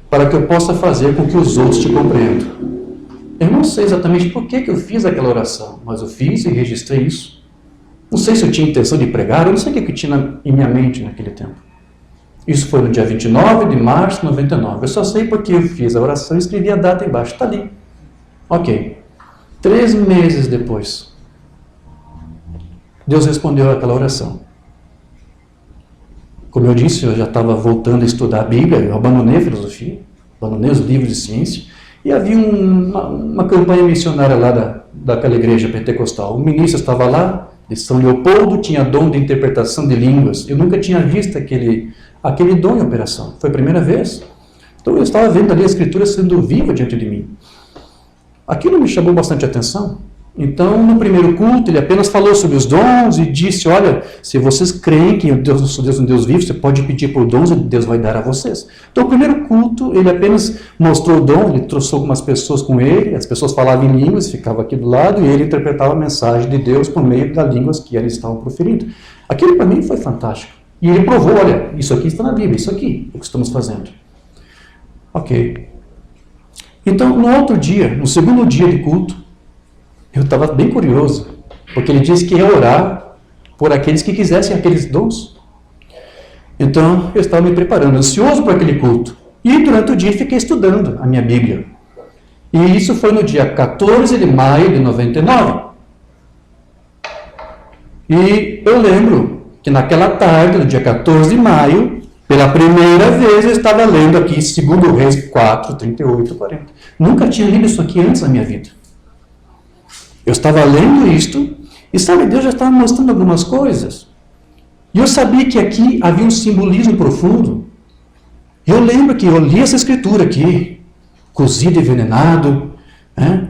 para que eu possa fazer com que os outros te compreendam. Eu não sei exatamente por que eu fiz aquela oração, mas eu fiz e registrei isso. Não sei se eu tinha intenção de pregar, eu não sei o que eu tinha em minha mente naquele tempo. Isso foi no dia 29 de março de 99. Eu só sei porque eu fiz a oração e escrevi a data embaixo. Está ali. Ok. 3 meses depois, Deus respondeu àquela oração. Como eu disse, eu já estava voltando a estudar a Bíblia, eu abandonei a filosofia, abandonei os livros de ciência, e havia uma campanha missionária lá daquela igreja pentecostal. O ministro estava lá, de São Leopoldo, tinha dom de interpretação de línguas. Eu nunca tinha visto aquele dom em operação. Foi a primeira vez. Então eu estava vendo ali a Escritura sendo viva diante de mim. Aquilo me chamou bastante atenção. Então, no primeiro culto, ele apenas falou sobre os dons e disse, olha, se vocês creem que Deus é um Deus vivo, você pode pedir por dons e Deus vai dar a vocês. Então, o primeiro culto, ele apenas mostrou o dom, ele trouxe algumas pessoas com ele, as pessoas falavam em línguas, ficavam aqui do lado, e ele interpretava a mensagem de Deus por meio das línguas que eles estavam proferindo. Aquilo para mim foi fantástico. E ele provou, olha, isso aqui está na Bíblia, isso aqui, o que estamos fazendo. Ok. Então, no outro dia, no segundo dia de culto, eu estava bem curioso, porque ele disse que ia orar por aqueles que quisessem aqueles dons. Então, eu estava me preparando, ansioso para aquele culto. E durante o dia fiquei estudando a minha Bíblia. E isso foi no dia 14 de maio de 99. E eu lembro que naquela tarde, no dia 14 de maio, pela primeira vez eu estava lendo aqui 2 Reis 4, 38, 40. Nunca tinha lido isso aqui antes na minha vida. Eu estava lendo isto, e sabe, Deus já estava mostrando algumas coisas. E eu sabia que aqui havia um simbolismo profundo. Eu lembro que eu li essa escritura aqui, cozido e envenenado,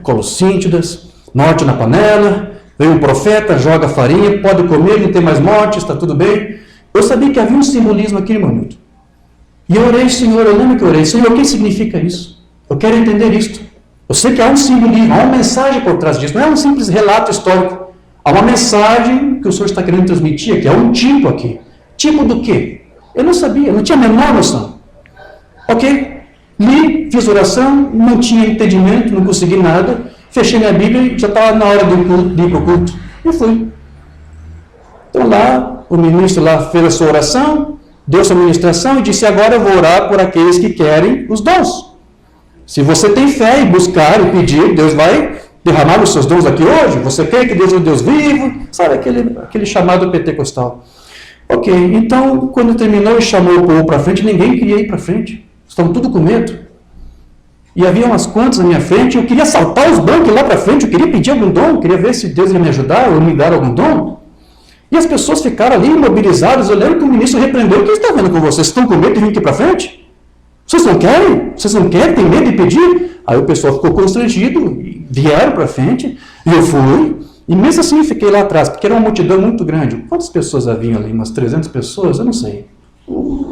colossíntidas, morte na panela, vem um profeta, joga farinha, pode comer, não tem mais morte, está tudo bem. Eu sabia que havia um simbolismo aqui, irmão Nilton. E eu orei, Senhor, eu lembro que eu orei, Senhor, o que significa isso? Eu quero entender isto. Eu sei que há um simbolismo, há uma mensagem por trás disso, não é um simples relato histórico. há uma mensagem que o Senhor está querendo transmitir aqui, há um tipo aqui. Tipo do quê? Eu não sabia, não tinha a menor noção. Ok? Li, fiz oração, não tinha entendimento, não consegui nada, fechei minha Bíblia e já estava na hora de ir para o culto. E fui. Então lá, o ministro lá fez a sua oração, deu sua ministração e disse: agora eu vou orar por aqueles que querem os dons. Se você tem fé e buscar e pedir, Deus vai derramar os seus dons aqui hoje. Você quer que Deus é um Deus vivo? Sabe aquele chamado pentecostal. Ok, então quando terminou e chamou o povo para frente, ninguém queria ir para frente. Estavam tudo com medo. E havia umas quantas na minha frente, eu queria saltar os bancos lá para frente, eu queria pedir algum dom, queria ver se Deus ia me ajudar ou me dar algum dom. E as pessoas ficaram ali imobilizadas, olhando que o ministro repreendeu: o que está vendo com vocês? Vocês estão com medo de vir aqui para frente? Vocês não querem? Vocês não querem? Tem medo de pedir? Aí o pessoal ficou constrangido, vieram para frente, e eu fui, e mesmo assim fiquei lá atrás, porque era uma multidão muito grande. Quantas pessoas haviam ali? Umas 300 pessoas? Eu não sei.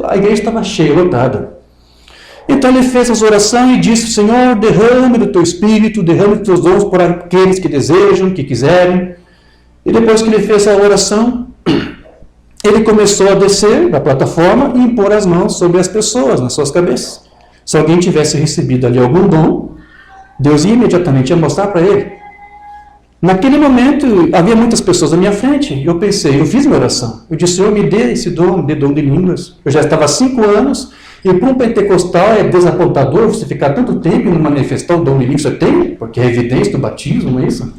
A igreja estava cheia, lotada. Então ele fez essa oração e disse: Senhor, derrame do teu Espírito, derrame dos teus dons por aqueles que desejam, que quiserem. E depois que ele fez essa oração, ele começou a descer da plataforma e impor as mãos sobre as pessoas, nas suas cabeças. Se alguém tivesse recebido ali algum dom, Deus imediatamente ia mostrar para ele. Naquele momento, havia muitas pessoas à minha frente. Eu pensei, eu fiz minha oração. Eu disse: Senhor, me dê esse dom, me dê dom de línguas. Eu já estava há 5 anos, e para um pentecostal é desapontador você ficar tanto tempo e não manifestar o dom de línguas. Você tem, porque é evidência do batismo, não é isso?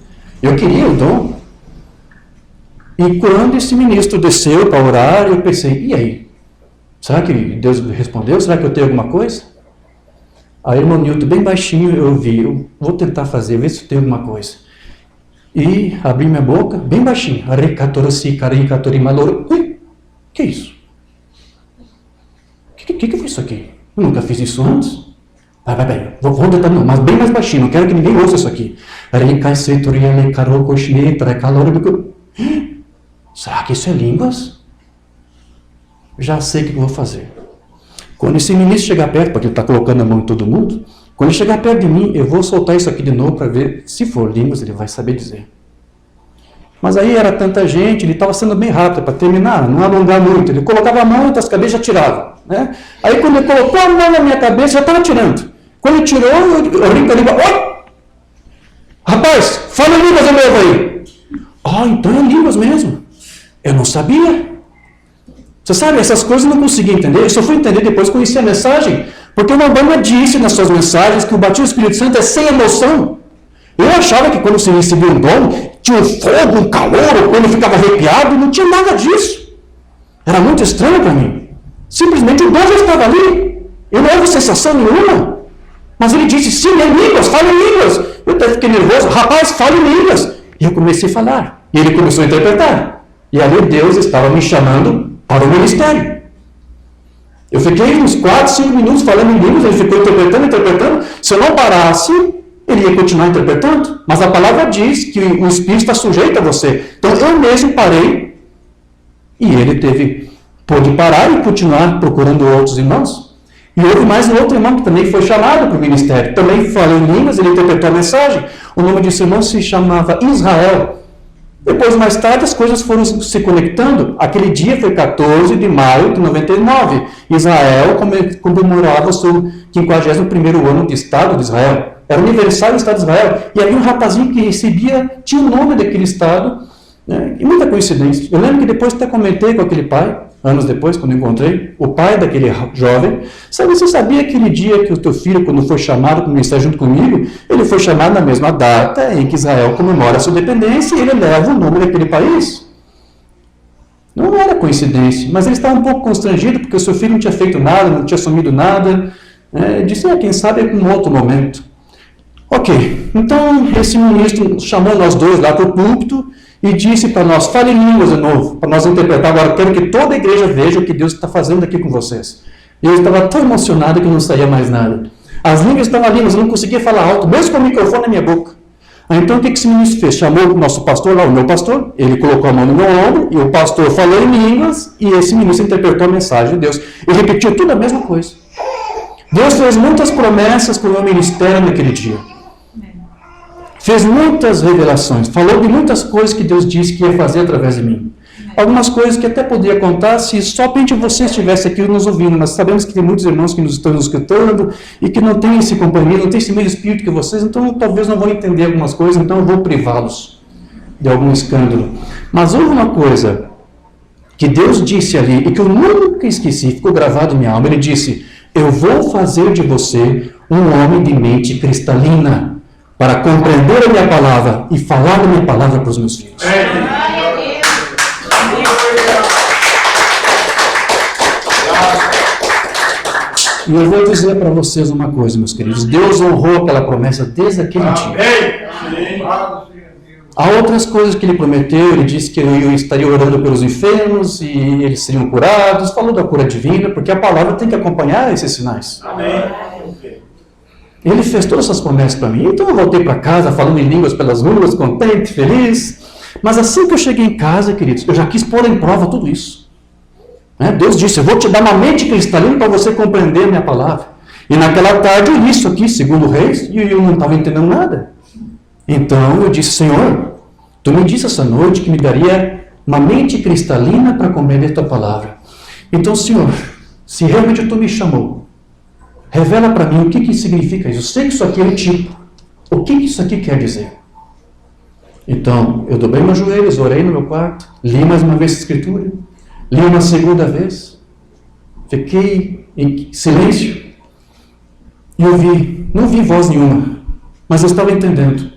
Eu queria o dom. E quando esse ministro desceu para orar, eu pensei: e aí? Será que Deus respondeu? Será que eu tenho alguma coisa? Aí, irmão Nilton, bem baixinho, eu ouvi: eu vou tentar fazer, ver se tem alguma coisa. E abri minha boca, bem baixinho. Ui, que é isso? O que foi isso aqui? Eu nunca fiz isso antes. Vai, vou tentar, não, mas bem mais baixinho, não quero que ninguém ouça isso aqui. Será que isso é línguas? Já sei o que eu vou fazer. Quando esse ministro chegar perto, porque ele está colocando a mão em todo mundo, quando ele chegar perto de mim, eu vou soltar isso aqui de novo para ver, se for línguas, ele vai saber dizer. Mas aí era tanta gente, ele estava sendo bem rápido para terminar, não alongar muito. Ele colocava a mão e as cabeças já tiravam. Né? Aí quando ele colocou a mão na minha cabeça, já estava tirando. Quando ele tirou, eu ri com a língua: oi! Rapaz, fala línguas de novo aí. Então é línguas mesmo. Eu não sabia. Você sabe, essas coisas eu não conseguia entender. Eu só fui entender depois que conheci a mensagem. Porque o Obama disse nas suas mensagens que o batismo do Espírito Santo é sem emoção. Eu achava que quando você recebia um dom, tinha um fogo, um calor, ou quando ficava arrepiado, não tinha nada disso. Era muito estranho para mim. Simplesmente o dom já estava ali. Eu não houve sensação nenhuma. Mas ele disse: sim, é línguas, fala em línguas. Eu até fiquei nervoso: rapaz, fala em línguas. E eu comecei a falar. E ele começou a interpretar. E ali Deus estava me chamando para o ministério. Eu fiquei uns 4, 5 minutos falando em línguas, ele ficou interpretando. Se eu não parasse, ele ia continuar interpretando. Mas a palavra diz que o Espírito está sujeito a você. Então eu mesmo parei e ele pôde parar e continuar procurando outros irmãos. E houve mais um outro irmão que também foi chamado para o ministério. Também falou em línguas, ele interpretou a mensagem. O nome desse irmão se chamava Israel. Depois, mais tarde, as coisas foram se conectando. Aquele dia foi 14 de maio de 99. Israel comemorava o seu 51º ano de Estado de Israel. Era o aniversário do Estado de Israel. E havia um rapazinho que tinha o nome daquele Estado. Né? E muita coincidência. Eu lembro que depois até comentei com aquele pai, anos depois, quando encontrei, o pai daquele jovem: você sabia aquele dia que o teu filho, quando foi chamado para o ministério junto comigo, ele foi chamado na mesma data em que Israel comemora a sua independência e ele leva o nome daquele país? Não era coincidência, mas ele estava um pouco constrangido porque o seu filho não tinha feito nada, não tinha assumido nada. Disse: quem sabe é um outro momento. Ok, então esse ministro chamou nós dois lá para o púlpito e disse para nós: fale em línguas de novo, para nós interpretar. Agora quero que toda a igreja veja o que Deus está fazendo aqui com vocês. E eu estava tão emocionado que não saía mais nada. As línguas estavam ali, mas eu não conseguia falar alto, mesmo com o microfone na minha boca. Então o que esse ministro fez? Chamou o nosso pastor lá, o meu pastor, ele colocou a mão no meu ombro, e o pastor falou em línguas, e esse ministro interpretou a mensagem de Deus. Ele repetiu tudo a mesma coisa. Deus fez muitas promessas para o meu ministério naquele dia. fez muitas revelações, falou de muitas coisas que Deus disse que ia fazer através de mim. Algumas coisas que até poderia contar se somente você estivesse aqui nos ouvindo, mas sabemos que tem muitos irmãos que nos estão nos escutando e que não têm esse companhia, não têm esse mesmo espírito que vocês, então talvez não vão entender algumas coisas, então eu vou privá-los de algum escândalo. Mas houve uma coisa que Deus disse ali e que eu nunca esqueci, ficou gravado em minha alma. Ele disse: eu vou fazer de você um homem de mente cristalina para compreender a minha palavra e falar a minha palavra para os meus filhos. E eu vou dizer para vocês uma coisa, meus queridos. Deus honrou aquela promessa desde aquele dia. Há outras coisas que ele prometeu. Ele disse que eu estaria orando pelos enfermos e eles seriam curados. Falou da cura divina, porque a palavra tem que acompanhar esses sinais. Ele fez todas essas promessas para mim. Então eu voltei para casa falando em línguas pelas ruas, contente, feliz. Mas assim que eu cheguei em casa, queridos, eu já quis pôr em prova tudo isso. Deus disse: eu vou te dar uma mente cristalina para você compreender a minha palavra. E naquela tarde eu li isso aqui, segundo Reis, e eu não estava entendendo nada. Então eu disse: Senhor, tu me disse essa noite que me daria uma mente cristalina para compreender tua palavra. Então, Senhor, se realmente tu me chamou, revela para mim o que significa isso. Eu sei que isso aqui é um tipo. O que isso aqui quer dizer? Então, eu dobrei meus joelhos, orei no meu quarto, li mais uma vez a Escritura, li uma segunda vez, fiquei em silêncio e não vi voz nenhuma, mas eu estava entendendo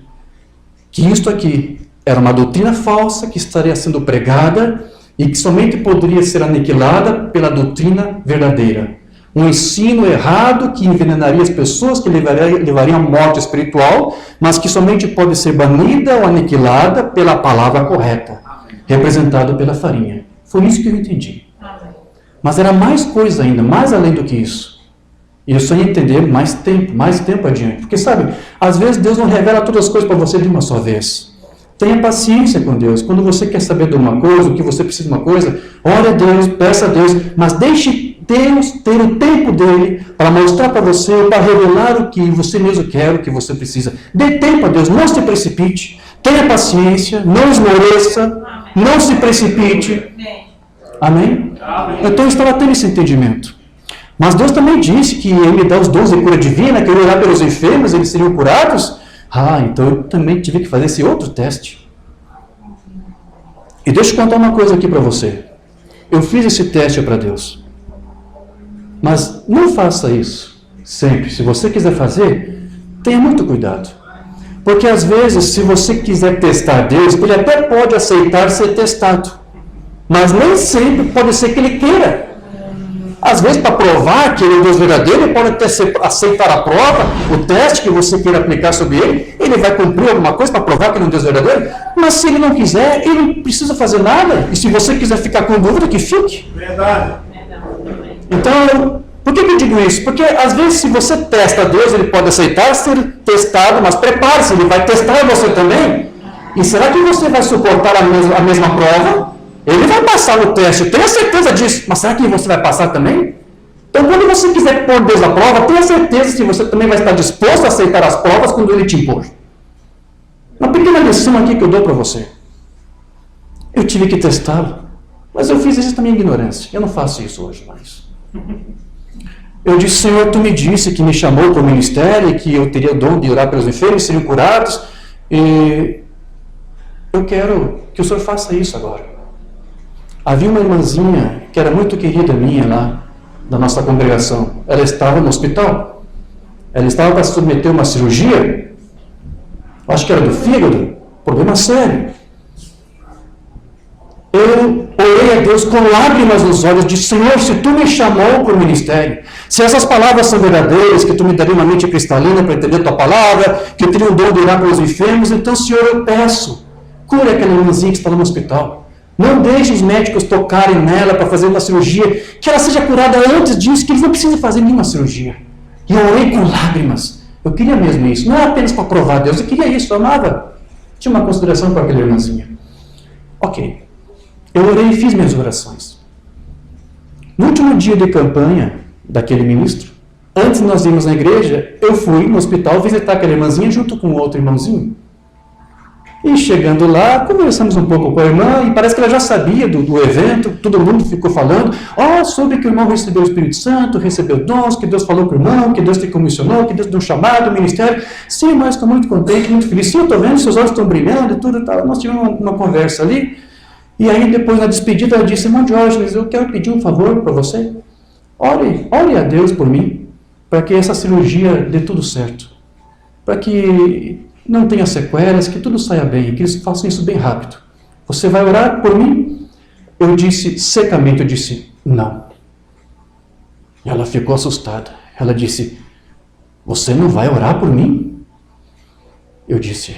que isto aqui era uma doutrina falsa que estaria sendo pregada e que somente poderia ser aniquilada pela doutrina verdadeira. Um ensino errado que envenenaria as pessoas, que levaria à morte espiritual, mas que somente pode ser banida ou aniquilada pela palavra correta, representada pela farinha. Foi isso que eu entendi. Mas era mais coisa ainda, mais além do que isso. E eu só ia entender mais tempo adiante. Porque sabe, às vezes Deus não revela todas as coisas para você de uma só vez. Tenha paciência com Deus. Quando você quer saber de uma coisa, o que você precisa de uma coisa, ore a Deus, peça a Deus, mas deixe Deus ter o tempo dele para mostrar para você, para revelar o que você mesmo quer, o que você precisa. Dê tempo a Deus, não se precipite. Tenha paciência, não esmoreça, não se precipite. Amém? Então eu estava tendo esse entendimento. Mas Deus também disse que Ele me dá os dons de cura divina, que eu orar pelos enfermos, eles seriam curados. Então eu também tive que fazer esse outro teste. E deixa eu contar uma coisa aqui para você. Eu fiz esse teste para Deus. Mas não faça isso sempre. Se você quiser fazer, tenha muito cuidado. Porque às vezes, se você quiser testar Deus, Ele até pode aceitar ser testado. Mas nem sempre pode ser que Ele queira. Às vezes, para provar que Ele é o Deus verdadeiro, Ele pode até aceitar a prova, o teste que você queira aplicar sobre Ele vai cumprir alguma coisa para provar que Ele é um Deus verdadeiro. Mas se Ele não quiser, Ele não precisa fazer nada. E se você quiser ficar com dúvida, que fique. Verdade. Então, por que eu digo isso? Porque às vezes, se você testa Deus, Ele pode aceitar ser testado, mas prepare-se, Ele vai testar você também. E será que você vai suportar a mesma prova? Ele vai passar no teste, eu tenho certeza disso. Mas será que você vai passar também? Então, quando você quiser pôr Deus à prova, tenha certeza que você também vai estar disposto a aceitar as provas quando Ele te impor. Uma pequena lição aqui que eu dou para você. Eu tive que testá-lo, mas eu fiz isso também em ignorância. Eu não faço isso hoje mais. Eu disse: Senhor, Tu me disse que me chamou para o ministério, que eu teria o dom de orar pelos enfermos, seriam curados, e eu quero que o Senhor faça isso agora. Havia uma irmãzinha que era muito querida minha lá, da nossa congregação. Ela estava no hospital. Ela estava para se submeter a uma cirurgia. Acho que era do fígado. Problema sério. Eu orei a Deus com lágrimas nos olhos. Disse: Senhor, se Tu me chamou para o ministério, se essas palavras são verdadeiras, que Tu me daria uma mente cristalina para entender Tua palavra, que eu teria um dom de orar pelos enfermos, então, Senhor, eu peço, cure aquela irmãzinha que está no hospital. Não deixe os médicos tocarem nela para fazer uma cirurgia, que ela seja curada antes disso, que eles não precisam fazer nenhuma cirurgia. E eu orei com lágrimas. Eu queria mesmo isso, não era apenas para provar a Deus, eu queria isso, eu amava. Tinha uma consideração para aquela irmãzinha. Ok, eu orei e fiz minhas orações. No último dia de campanha daquele ministro, antes de nós irmos na igreja, eu fui no hospital visitar aquela irmãzinha junto com outro irmãozinho. E chegando lá, conversamos um pouco com a irmã, e parece que ela já sabia do evento, todo mundo ficou falando, soube que o irmão recebeu o Espírito Santo, recebeu dons, que Deus falou com o irmão, que Deus te comissionou, que Deus deu um chamado, um ministério. Sim, mas estou muito contente, muito feliz. Sim, eu estou vendo, seus olhos estão brilhando e tudo e tal. Nós tivemos uma conversa ali, e aí depois na despedida ela disse, irmão Diógenes, eu quero pedir um favor para você. Ore a Deus por mim, para que essa cirurgia dê tudo certo. Para que não tenha sequelas, que tudo saia bem, que eles façam isso bem rápido. Você vai orar por mim? Eu disse secamente, eu disse, não. E ela ficou assustada. Ela disse, você não vai orar por mim? Eu disse,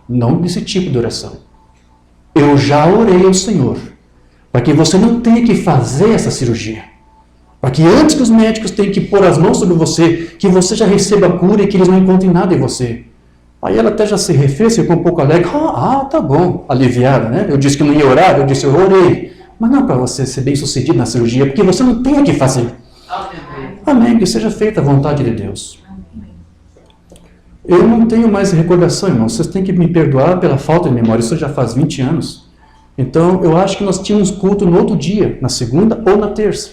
não desse tipo de oração. Eu já orei ao Senhor, para que você não tenha que fazer essa cirurgia. Para que antes que os médicos tenham que pôr as mãos sobre você, que você já receba a cura e que eles não encontrem nada em você. Aí ela até já se refez, ficou um pouco alegre. Tá bom, aliviada, né? Eu disse que não ia orar, eu disse, eu orei. Mas não para você ser bem sucedido na cirurgia, porque você não tem o que fazer. Amém, que seja feita a vontade de Deus. Eu não tenho mais recordação, irmão. Vocês têm que me perdoar pela falta de memória. Isso já faz 20 anos. Então, eu acho que nós tínhamos culto no outro dia, na segunda ou na terça.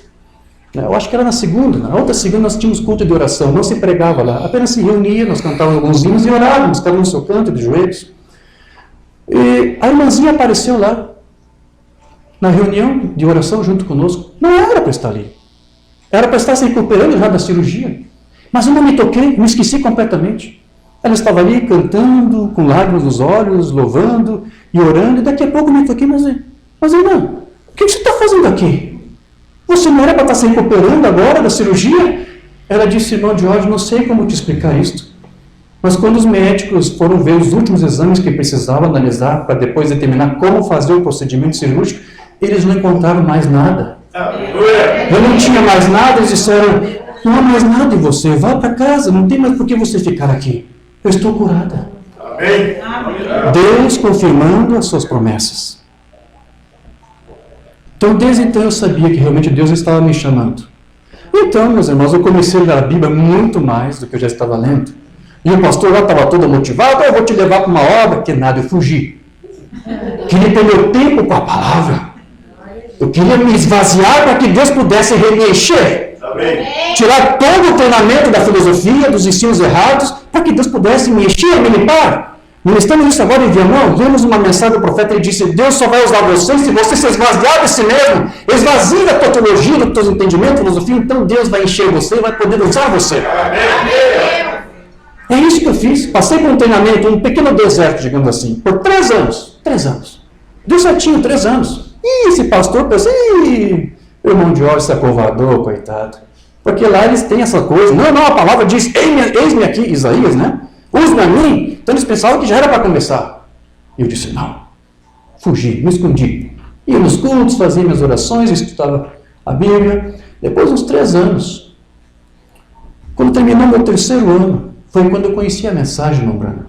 Eu acho que era na segunda. Na outra segunda nós tínhamos culto de oração. Não se pregava lá. Apenas se reunia, nós cantávamos alguns hinos e orávamos, cada um no seu canto, de joelhos. E a irmãzinha apareceu lá, na reunião de oração junto conosco. Não era para estar ali. Era para estar se recuperando já da cirurgia. Mas eu não me toquei, me esqueci completamente. Ela estava ali cantando, com lágrimas nos olhos, louvando e orando. E daqui a pouco eu me toquei, mas irmã, o que você está fazendo aqui? Você não era para estar se recuperando agora da cirurgia? Ela disse, irmão Diógenes, não sei como te explicar isto. Mas quando os médicos foram ver os últimos exames que precisavam analisar para depois determinar como fazer o procedimento cirúrgico, eles não encontraram mais nada. Eu não tinha mais nada, eles disseram, não há mais nada em você, vá para casa, não tem mais por que você ficar aqui. Eu estou curada. Amém. Deus confirmando as suas promessas. Então, desde então eu sabia que realmente Deus estava me chamando. Então, meus irmãos, eu comecei a ler a Bíblia muito mais do que eu já estava lendo. E o pastor já estava todo motivado, eu vou te levar para uma obra, que nada, eu fugi. Queria ter meu tempo com a palavra. Eu queria me esvaziar para que Deus pudesse me encher. Amém. Tirar todo o treinamento da filosofia, dos ensinos errados, para que Deus pudesse me encher, me limpar. Ministramos isso agora em Viamão, vimos uma mensagem do profeta, ele disse, Deus só vai usar você se você se esvaziar de si mesmo, esvazie da tua teologia, do teu entendimento, filosofia, então Deus vai encher você e vai poder usar você. Amém. É isso que eu fiz, passei por um treinamento, um pequeno deserto, digamos assim, por 3 anos, 3 anos. Deu certinho, 3 anos. E esse pastor pensa, o irmão Diógenes se acovardou, coitado. Porque lá eles têm essa coisa, não, a palavra diz, eis-me aqui, Isaías, né? Use-me a mim. Então eles pensavam que já era para começar. E eu disse, não. Fugi, me escondi. Ia nos cultos, fazia minhas orações, estudava a Bíblia. Depois de uns 3 anos, quando terminou meu 3º ano, foi quando eu conheci a mensagem, irmão Branham.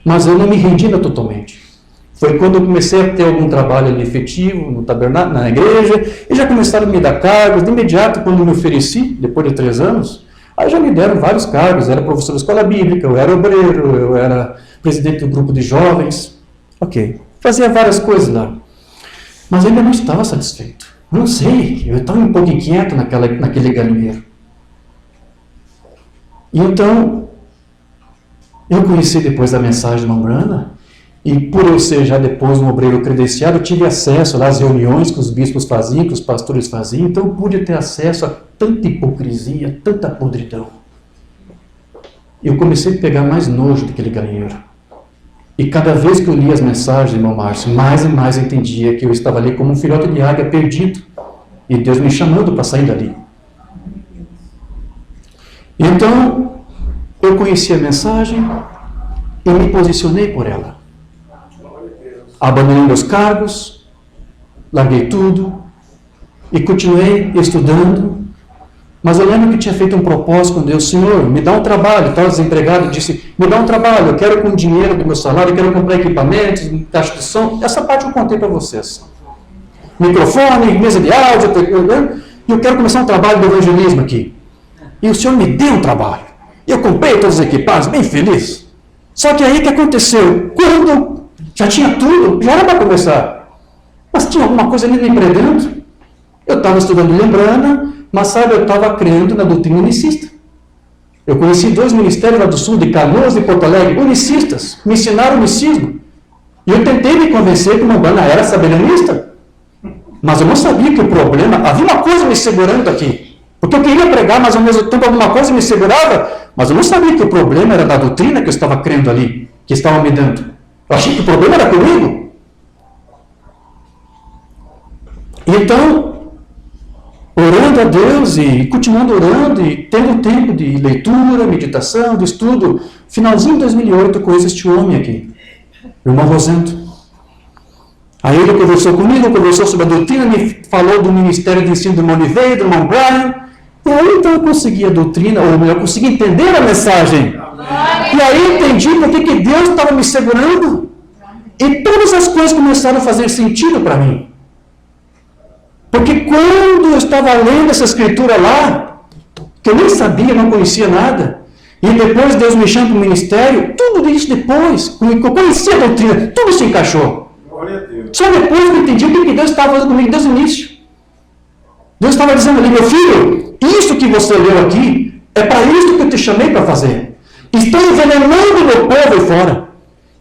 Mas eu não me rendi totalmente. Foi quando eu comecei a ter algum trabalho ali efetivo, no tabernáculo, na igreja, e já começaram a me dar cargos. De imediato, quando eu me ofereci, depois de 3 anos, aí já me deram vários cargos. Eu era professor da escola bíblica, eu era obreiro, eu era presidente do grupo de jovens. Ok, fazia várias coisas lá. Mas eu ainda não estava satisfeito. Não sei, eu estava um pouco inquieto naquele galinheiro. E então, eu conheci depois a mensagem de Mambrana, e por eu ser já depois um obreiro credenciado, eu tive acesso às reuniões que os bispos faziam, que os pastores faziam, então eu pude ter acesso a tanta hipocrisia, tanta podridão. Eu comecei a pegar mais nojo daquele galinheiro. E cada vez que eu lia as mensagens, irmão Márcio, mais e mais eu entendia que eu estava ali como um filhote de águia perdido, e Deus me chamando para sair dali. Então, eu conheci a mensagem e me posicionei por ela. Abandonei meus cargos, larguei tudo e continuei estudando. Mas eu lembro que tinha feito um propósito com Deus. Senhor, me dá um trabalho. Estava desempregado, disse, me dá um trabalho. Eu quero com o dinheiro do meu salário, eu quero comprar equipamentos, caixa de som. Essa parte eu contei para vocês. Microfone, mesa de áudio, e eu quero começar um trabalho de evangelismo aqui. E o Senhor me deu um trabalho. Eu comprei todos os equipamentos, bem feliz. Só que aí o que aconteceu? Quando já tinha tudo, já era para começar. Mas tinha alguma coisa ali me pregando. Eu estava estudando Lembrana, mas sabe, eu estava crendo na doutrina unicista. Eu conheci 2 ministérios lá do sul, de Canoas e Porto Alegre, unicistas, me ensinaram o unicismo. E eu tentei me convencer que o Umbanda era sabelinista. Mas eu não sabia que o problema, havia uma coisa me segurando aqui. Porque eu queria pregar, mas ao mesmo tempo alguma coisa me segurava. Mas eu não sabia que o problema era da doutrina que eu estava crendo ali, que estava me dando. Eu achei que o problema era comigo. Então, orando a Deus e continuando orando e tendo tempo de leitura, meditação, de estudo, finalzinho de 2008 eu conheço este homem aqui, o irmão Rosendo. Aí ele conversou comigo, conversou sobre a doutrina, me falou do ministério de ensino do irmão Oliveira, do irmão Brian. E aí então eu consegui a doutrina, ou melhor, eu consegui entender a mensagem. E aí eu entendi porque que Deus estava me segurando. E todas as coisas começaram a fazer sentido para mim. Porque quando eu estava lendo essa escritura lá, que eu nem sabia, não conhecia nada, e depois Deus me chama para o ministério, tudo isso depois, que eu conhecia a doutrina, tudo se encaixou. Só depois eu entendi o que Deus estava fazendo comigo desde o início. Deus estava dizendo ali, meu filho, isso que você leu aqui, é para isso que eu te chamei para fazer. Estão envenenando o meu povo aí fora.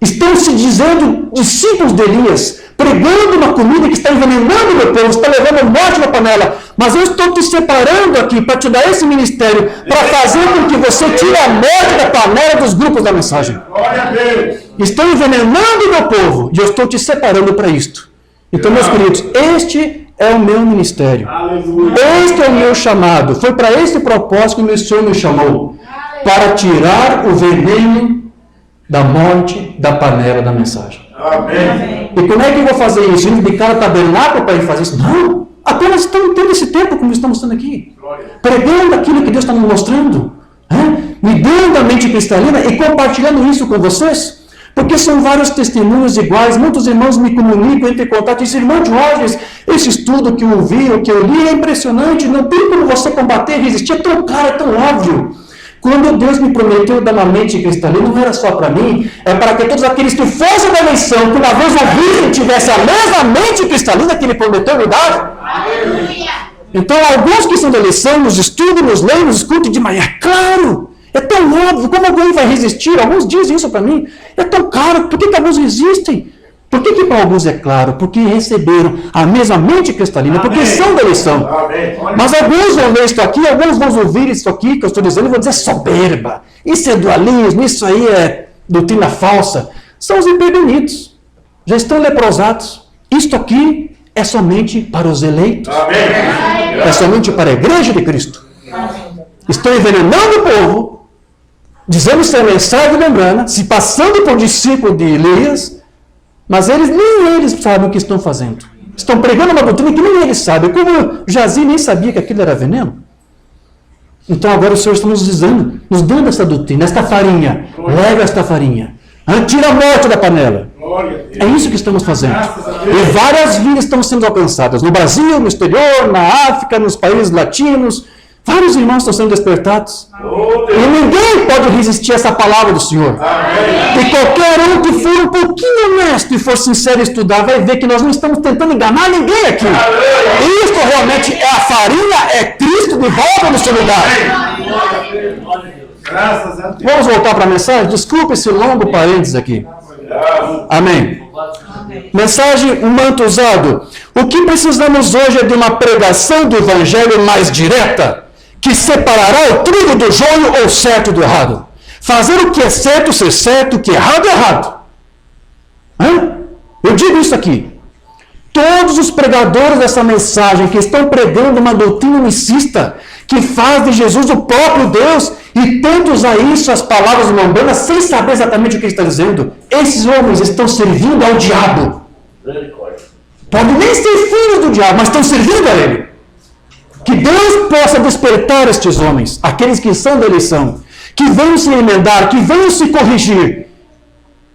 Estão se dizendo discípulos de Elias, pregando uma comida que está envenenando o meu povo, está levando morte na panela. Mas eu estou te separando aqui para te dar esse ministério, para fazer com que você tire a morte da panela dos grupos da mensagem. Glória a Deus. Estão envenenando o meu povo, e eu estou te separando para isto. Então, meus queridos, este é o meu ministério. Aleluia. Este é o meu chamado. Foi para esse propósito que o Senhor me chamou. Para tirar o veneno da morte da panela da mensagem. Amém. E como é que eu vou fazer isso? Indo de cara tabernáculo para ir fazer isso? Não! Apenas estamos tendo esse tempo como estamos estando aqui. Pregando aquilo que Deus está me mostrando. Me dando a mente cristalina e compartilhando isso com vocês. Porque são vários testemunhos iguais. Muitos irmãos me comunicam, entram em contato e dizem, irmão Jorge, esse estudo que eu ouvi, o que eu li é impressionante. Não tem como você combater, resistir. É tão claro, é tão óbvio. Quando Deus me prometeu dar uma mente cristalina, não era só para mim, é para que todos aqueles que fossem da eleição, que uma vez ouvissem, tivessem a mesma mente cristalina que Ele prometeu me dar. Aleluia. Então, alguns que são da eleição, nos estudam, nos leem, nos escutam, de manhã, é claro, é tão óbvio, como alguém vai resistir? Alguns dizem isso para mim, é tão claro, por que alguns resistem? Por que para alguns é claro? Porque receberam a mesma mente cristalina, porque Amém. são da eleição. Amém. Mas alguns vão ler isso aqui, alguns vão ouvir isso aqui que eu estou dizendo e vão dizer soberba. Isso é dualismo, isso aí é doutrina falsa. São os impedidos. Já estão leprosados. Isto aqui é somente para os eleitos. Amém. É somente para a igreja de Cristo. Estão envenenando o povo, dizendo ser a mensagem lembrando, se passando por discípulo de Elias, mas nem eles sabem o que estão fazendo. Estão pregando uma doutrina que nem eles sabem. Como Jazi nem sabia que aquilo era veneno. Então agora o Senhor está nos dizendo, nos dando essa doutrina, esta farinha. Leva esta farinha. Tira a morte da panela. Glória a É Deus. isso que estamos fazendo. Graças a Deus. E várias vidas estão sendo alcançadas. No Brasil, no exterior, na África, nos países latinos. Vários irmãos estão sendo despertados. Oh, E Deus. ninguém pode resistir a essa palavra do Senhor. Amém. E qualquer um que for um pouquinho honesto e for sincero em estudar, vai ver que nós não estamos tentando enganar ninguém aqui. Isto realmente é a farinha, é Cristo de volta no seu lugar. Glória a Deus. Glória a Deus. Graças a Deus. Vamos voltar para a mensagem? Desculpe esse longo parênteses aqui. Amém. Mensagem, um manto usado. O que precisamos hoje é de uma pregação do evangelho mais direta, que separará o trigo do joio ou certo do errado. Fazer o que é certo ser certo, o que é errado é errado. Eu digo isso aqui. Todos os pregadores dessa mensagem que estão pregando uma doutrina unicista, que faz de Jesus o próprio Deus, e tenta usar isso, as palavras de Umbanda, sem saber exatamente o que ele está dizendo, esses homens estão servindo ao diabo. Podem nem ser filhos do diabo, mas estão servindo a ele. Que Deus possa despertar estes homens, aqueles que são da eleição, que venham se emendar, que venham se corrigir,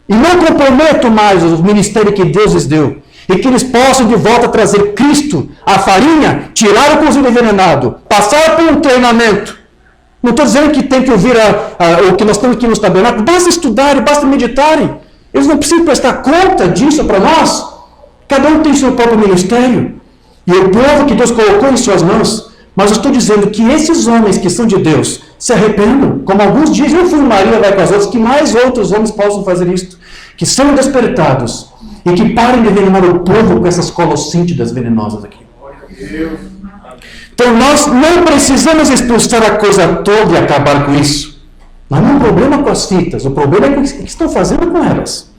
e não comprometam mais o ministério que Deus lhes deu, e que eles possam de volta trazer Cristo, a farinha, tirar o cozido envenenado, passar por um treinamento, Não estou dizendo que tem que ouvir o que nós temos aqui nos tabernáculos. Basta estudar, basta meditar. Eles não precisam prestar conta disso para nós. Cada um tem seu próprio ministério. E o povo que Deus colocou em suas mãos. Mas eu estou dizendo que esses homens que são de Deus se arrependam. Como alguns dizem, eu fui Maria, vai com as outras, que mais outros homens possam fazer isto. Que sejam despertados. E que parem de envenenar o povo com essas colossíntidas venenosas aqui. Então nós não precisamos expulsar a coisa toda e acabar com isso. Mas não é um problema com as fitas, o problema é o que estão fazendo com elas.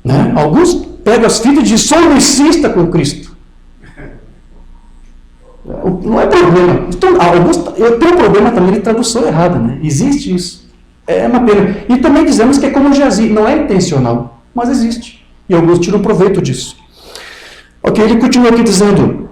Né? Alguns pegam as fitas e dizem, sou unicista com Cristo. Não é problema. Então, eu tenho um problema também de tradução errada. Né? Existe isso. É uma pena. E também dizemos que é como Geazi, não é intencional, mas existe. E alguns tiram proveito disso. Ok, ele continua aqui dizendo,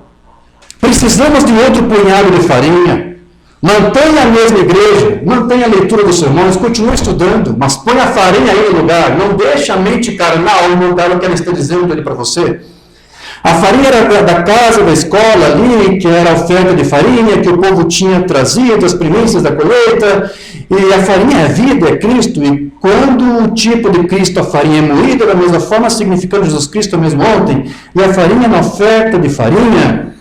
precisamos de outro punhado de farinha, mantenha a mesma igreja, mantenha a leitura dos sermões, continue estudando, mas põe a farinha aí no lugar, não deixe a mente carnal mudar o que ela está dizendo ali para você. A farinha era da casa, da escola ali, que era a oferta de farinha, que o povo tinha trazido, as primícias da colheita, e a farinha é vida, é Cristo, e quando o tipo de Cristo, a farinha é moída, da mesma forma, significando Jesus Cristo mesmo ontem, e a farinha na oferta de farinha,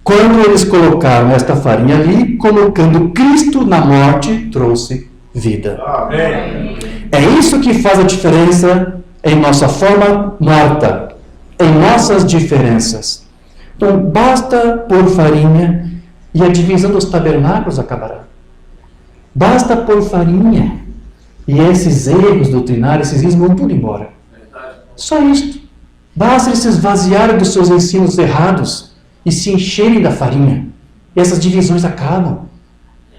quando eles colocaram esta farinha ali, colocando Cristo na morte, trouxe vida. Amém. É isso que faz a diferença em nossa forma morta, em nossas diferenças. Então, basta pôr farinha e a divisão dos tabernáculos acabará. Basta pôr farinha e esses erros doutrinários, esses erros vão tudo embora. Só isto. Basta eles se esvaziarem dos seus ensinos errados e se encherem da farinha. E essas divisões acabam.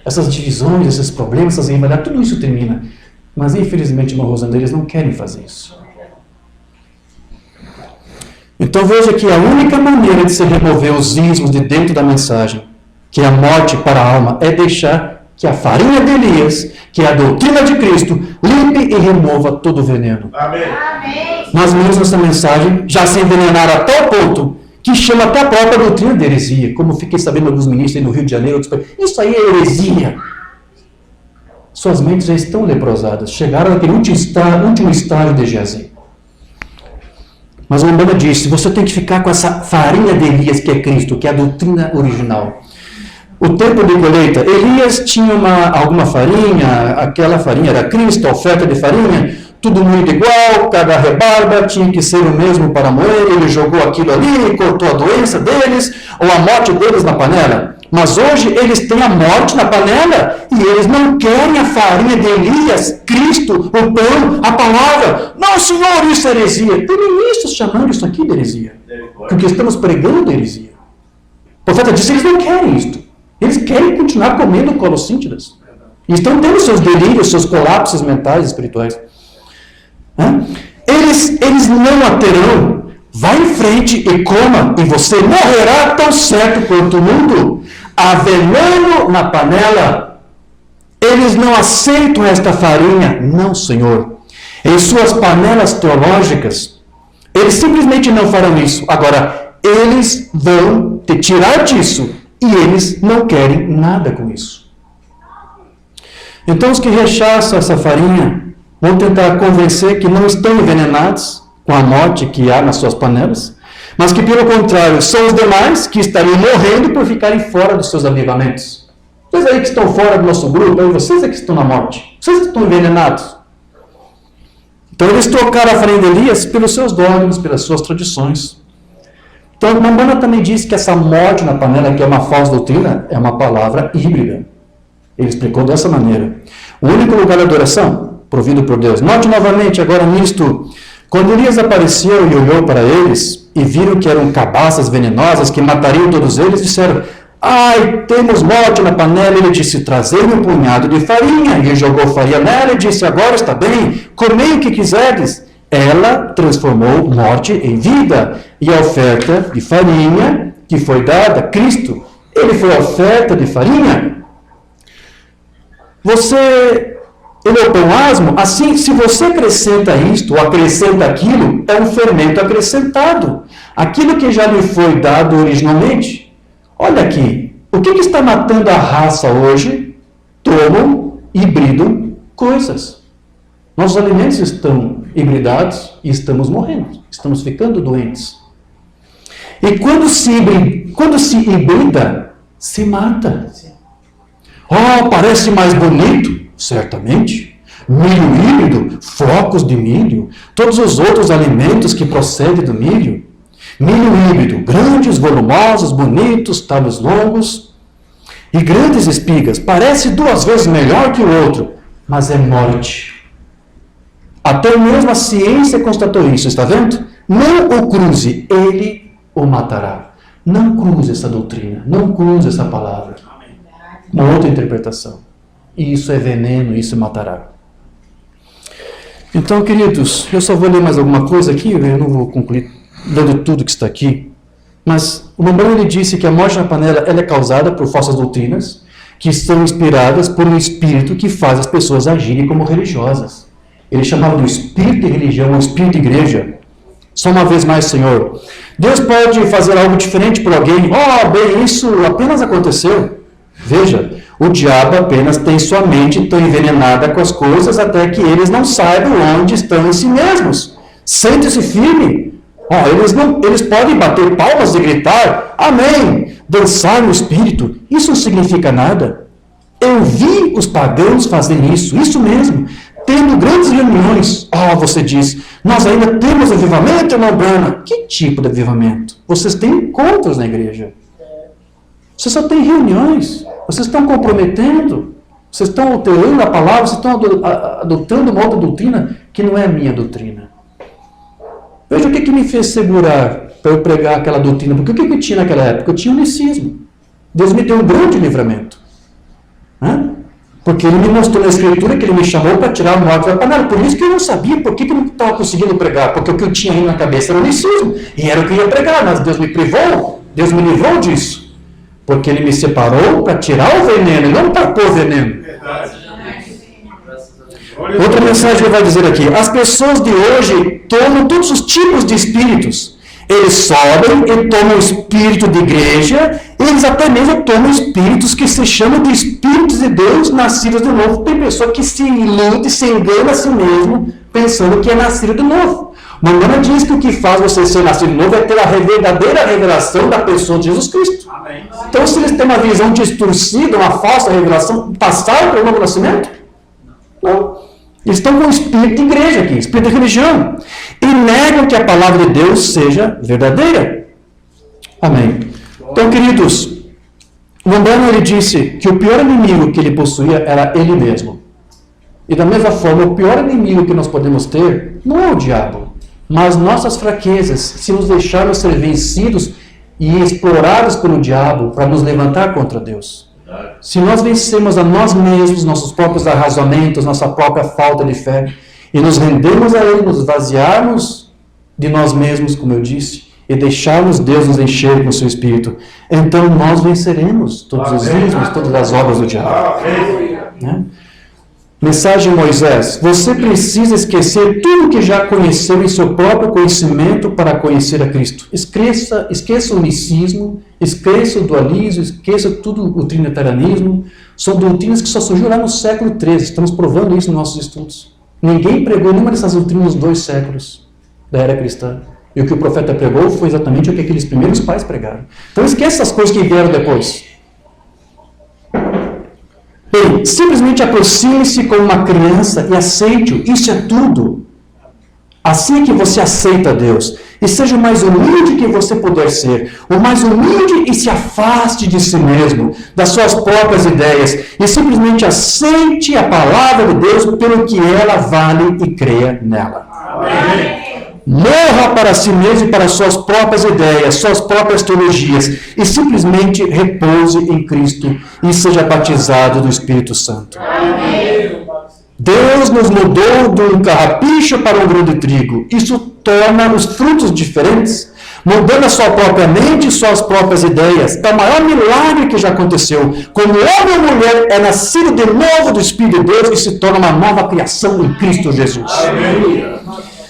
Essas divisões, esses problemas, essas rivalidades, tudo isso termina. Mas, infelizmente, irmão Rosandro, eles não querem fazer isso. Então, veja que a única maneira de se remover os ismos de dentro da mensagem, que é a morte para a alma, é deixar que a farinha de Elias, que é a doutrina de Cristo, limpe e remova todo o veneno. Amém. Nós mesmos nessa mensagem já se envenenaram a tal ponto que chama até a própria doutrina de heresia, como fiquei sabendo alguns ministros aí no Rio de Janeiro, isso aí é heresia. Suas mentes já estão leprosadas, chegaram naquele último estágio de Geazi. Mas o Umbanda disse, você tem que ficar com essa farinha de Elias, que é Cristo, que é a doutrina original. O tempo de colheita, Elias tinha alguma farinha, aquela farinha era Cristo, a oferta de farinha, tudo muito igual, cada rebarba tinha que ser o mesmo para moer, ele jogou aquilo ali, cortou a doença deles, ou a morte deles na panela. Mas hoje eles têm a morte na panela e eles não querem a farinha de Elias, Cristo, o pão, a palavra. Não, Senhor, isso é heresia. Tem ministros chamando isso aqui de heresia. Porque estamos pregando heresia. O profeta disse, eles não querem isto. Eles querem continuar comendo colossíntidas. E estão tendo seus delírios, seus colapsos mentais e espirituais. Eles não a terão. Vá em frente e coma, e você morrerá tão certo quanto o mundo. Há veneno na panela. Eles não aceitam esta farinha. Não, Senhor. Em suas panelas teológicas, eles simplesmente não farão isso. Agora, eles vão te tirar disso, e eles não querem nada com isso. Então, os que rechaçam essa farinha vão tentar convencer que não estão envenenados com a morte que há nas suas panelas, mas que, pelo contrário, são os demais que estariam morrendo por ficarem fora dos seus avivamentos. Vocês aí que estão fora do nosso grupo, aí vocês é que estão na morte. Vocês que estão envenenados. Então, eles trocaram a farinha de Elias pelos seus dogmas, pelas suas tradições. Então, a Umbanda também diz que essa morte na panela, que é uma falsa doutrina, é uma palavra híbrida. Ele explicou dessa maneira. O único lugar de adoração, provido por Deus. Note novamente, agora nisto, quando Elias apareceu e olhou para eles, e viram que eram cabaças venenosas, que matariam todos eles, disseram, ai, temos morte na panela. Ele disse, trazei-me um punhado de farinha. E jogou farinha nela e disse, agora está bem, comei o que quiserdes. Ela transformou morte em vida. E a oferta de farinha que foi dada a Cristo, ele foi a oferta de farinha. Ele é o pão asmo, assim, se você acrescenta isto ou acrescenta aquilo, é um fermento acrescentado. Aquilo que já lhe foi dado originalmente. Olha aqui, O que está matando a raça hoje? Tomam, hibridam coisas. Nossos alimentos estão hibridados e estamos morrendo. Estamos ficando doentes. E quando se hibrida, se mata. Oh, parece mais bonito? Certamente. Milho híbrido, flocos de milho, todos os outros alimentos que procedem do milho. Milho híbrido, grandes, volumosos, bonitos, talhos longos e grandes espigas. Parece 2 vezes melhor que o outro, mas é morte. Até mesmo a ciência constatou isso, está vendo? Não o cruze, ele o matará. Não cruze essa doutrina, não cruze essa palavra. Uma outra interpretação. Isso é veneno, isso matará. Então, queridos, eu só vou ler mais alguma coisa aqui, eu não vou concluir lendo tudo que está aqui. Mas o Rambam, ele disse que a morte na panela ela é causada por falsas doutrinas que são inspiradas por um espírito que faz as pessoas agirem como religiosas. Ele chamava do espírito de religião, ou espírito de igreja. Só uma vez mais, Senhor. Deus pode fazer algo diferente por alguém. Oh, bem, isso apenas aconteceu. Veja, o diabo apenas tem sua mente tão envenenada com as coisas até que eles não saibam onde estão em si mesmos. Sente-se firme. Oh, eles podem bater palmas e gritar, amém, dançar no espírito. Isso não significa nada. Eu vi os pagãos fazerem isso mesmo. Tendo grandes reuniões. Você diz, nós ainda temos avivamento, irmão Branham. Que tipo de avivamento? Vocês têm encontros na igreja. Vocês só têm reuniões. Vocês estão comprometendo. Vocês estão alterando a palavra. Vocês estão adotando uma outra doutrina que não é a minha doutrina. Veja o que me fez segurar para eu pregar aquela doutrina. Porque o que eu tinha naquela época? Eu tinha o unicismo. Deus me deu um grande livramento. Porque ele me mostrou na escritura que ele me chamou para tirar o morto da panela. Por isso que eu não sabia por que eu não estava conseguindo pregar. Porque o que eu tinha aí na cabeça era o unicismo. E era o que eu ia pregar. Mas Deus me privou. Deus me livrou disso. Porque ele me separou para tirar o veneno e não para pôr veneno. Outra mensagem que ele vai dizer aqui. As pessoas de hoje tomam todos os tipos de espíritos. Eles sobem e tomam o espírito de igreja, eles até mesmo tomam espíritos que se chamam de espíritos de Deus nascidos de novo. Tem pessoa que se ilude, se engana a si mesmo, pensando que é nascido de novo. Mandana diz que o que faz você ser nascido de novo é ter a verdadeira revelação da pessoa de Jesus Cristo. Amém. Então, se eles têm uma visão distorcida, uma falsa revelação, passaram pelo novo nascimento? Não. Eles estão com o espírito de igreja aqui, espírito de religião. E negam que a palavra de Deus seja verdadeira. Amém. Então, queridos, o Rambam, ele disse que o pior inimigo que ele possuía era ele mesmo. E da mesma forma, o pior inimigo que nós podemos ter não é o diabo, mas nossas fraquezas, se nos deixarmos ser vencidos e explorados pelo diabo para nos levantar contra Deus. Se nós vencermos a nós mesmos, nossos próprios arrazoamentos, nossa própria falta de fé, e nos rendermos a Ele, nos esvaziarmos de nós mesmos, como eu disse, e deixarmos Deus nos encher com o seu Espírito, então nós venceremos todos os ismos, todas as obras do diabo. Né? Mensagem de Moisés: você precisa esquecer tudo que já conheceu em seu próprio conhecimento para conhecer a Cristo. Esqueça o unicismo, esqueça o dualismo, esqueça tudo o trinitarianismo. São doutrinas que só surgiram lá no século XIII. Estamos provando isso nos nossos estudos. Ninguém pregou nenhuma dessas doutrinas nos 2 séculos da era cristã. E o que o profeta pregou foi exatamente o que aqueles primeiros pais pregaram. Então esqueça essas coisas que vieram depois. Bem, simplesmente aproxime-se como uma criança e aceite-o. Isso é tudo. Assim é que você aceita Deus. E seja o mais humilde que você puder ser. O mais humilde e se afaste de si mesmo, das suas próprias ideias. E simplesmente aceite a palavra de Deus pelo que ela vale e creia nela. Amém. Morra para si mesmo e para suas próprias ideias, suas próprias teologias, e simplesmente repouse em Cristo e seja batizado do Espírito Santo. Amém. Deus nos mudou de um carrapicho para um grão de trigo. Isso torna os frutos diferentes, mudando a sua própria mente e suas próprias ideias. É o maior milagre que já aconteceu. Quando homem ou mulher é nascido de novo do Espírito de Deus e se torna uma nova criação em Cristo Jesus. Amém.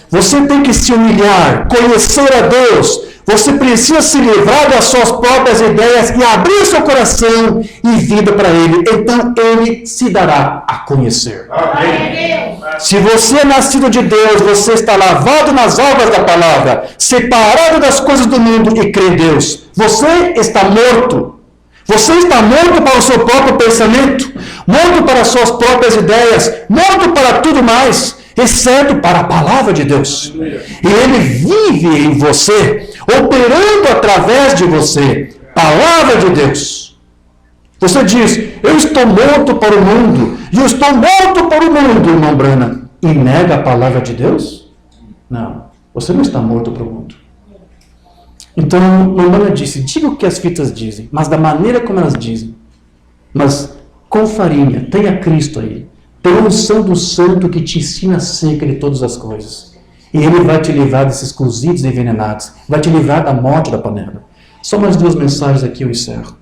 Você tem que se humilhar, conhecer a Deus, Você precisa se livrar das suas próprias ideias e abrir seu coração e vida para Ele. Então Ele se dará a conhecer. Amém. Se você é nascido de Deus, você está lavado nas águas da palavra, separado das coisas do mundo e crê em Deus. Você está morto. Você está morto para o seu próprio pensamento, morto para as suas próprias ideias, morto para tudo mais, exceto para a palavra de Deus. E Ele vive em você, operando através de você. Palavra de Deus. Você diz, eu estou morto para o mundo, e eu estou morto para o mundo, irmão Brana, e nega a palavra de Deus? Não, você não está morto para o mundo. Então, Brana disse, diga o que as fitas dizem, mas da maneira como elas dizem. Mas com farinha, tenha Cristo aí. Tenha a unção do santo que te ensina acerca de todas as coisas. E Ele vai te livrar desses cozidos envenenados, vai te livrar da morte da panela. Só mais 2 mensagens aqui eu encerro.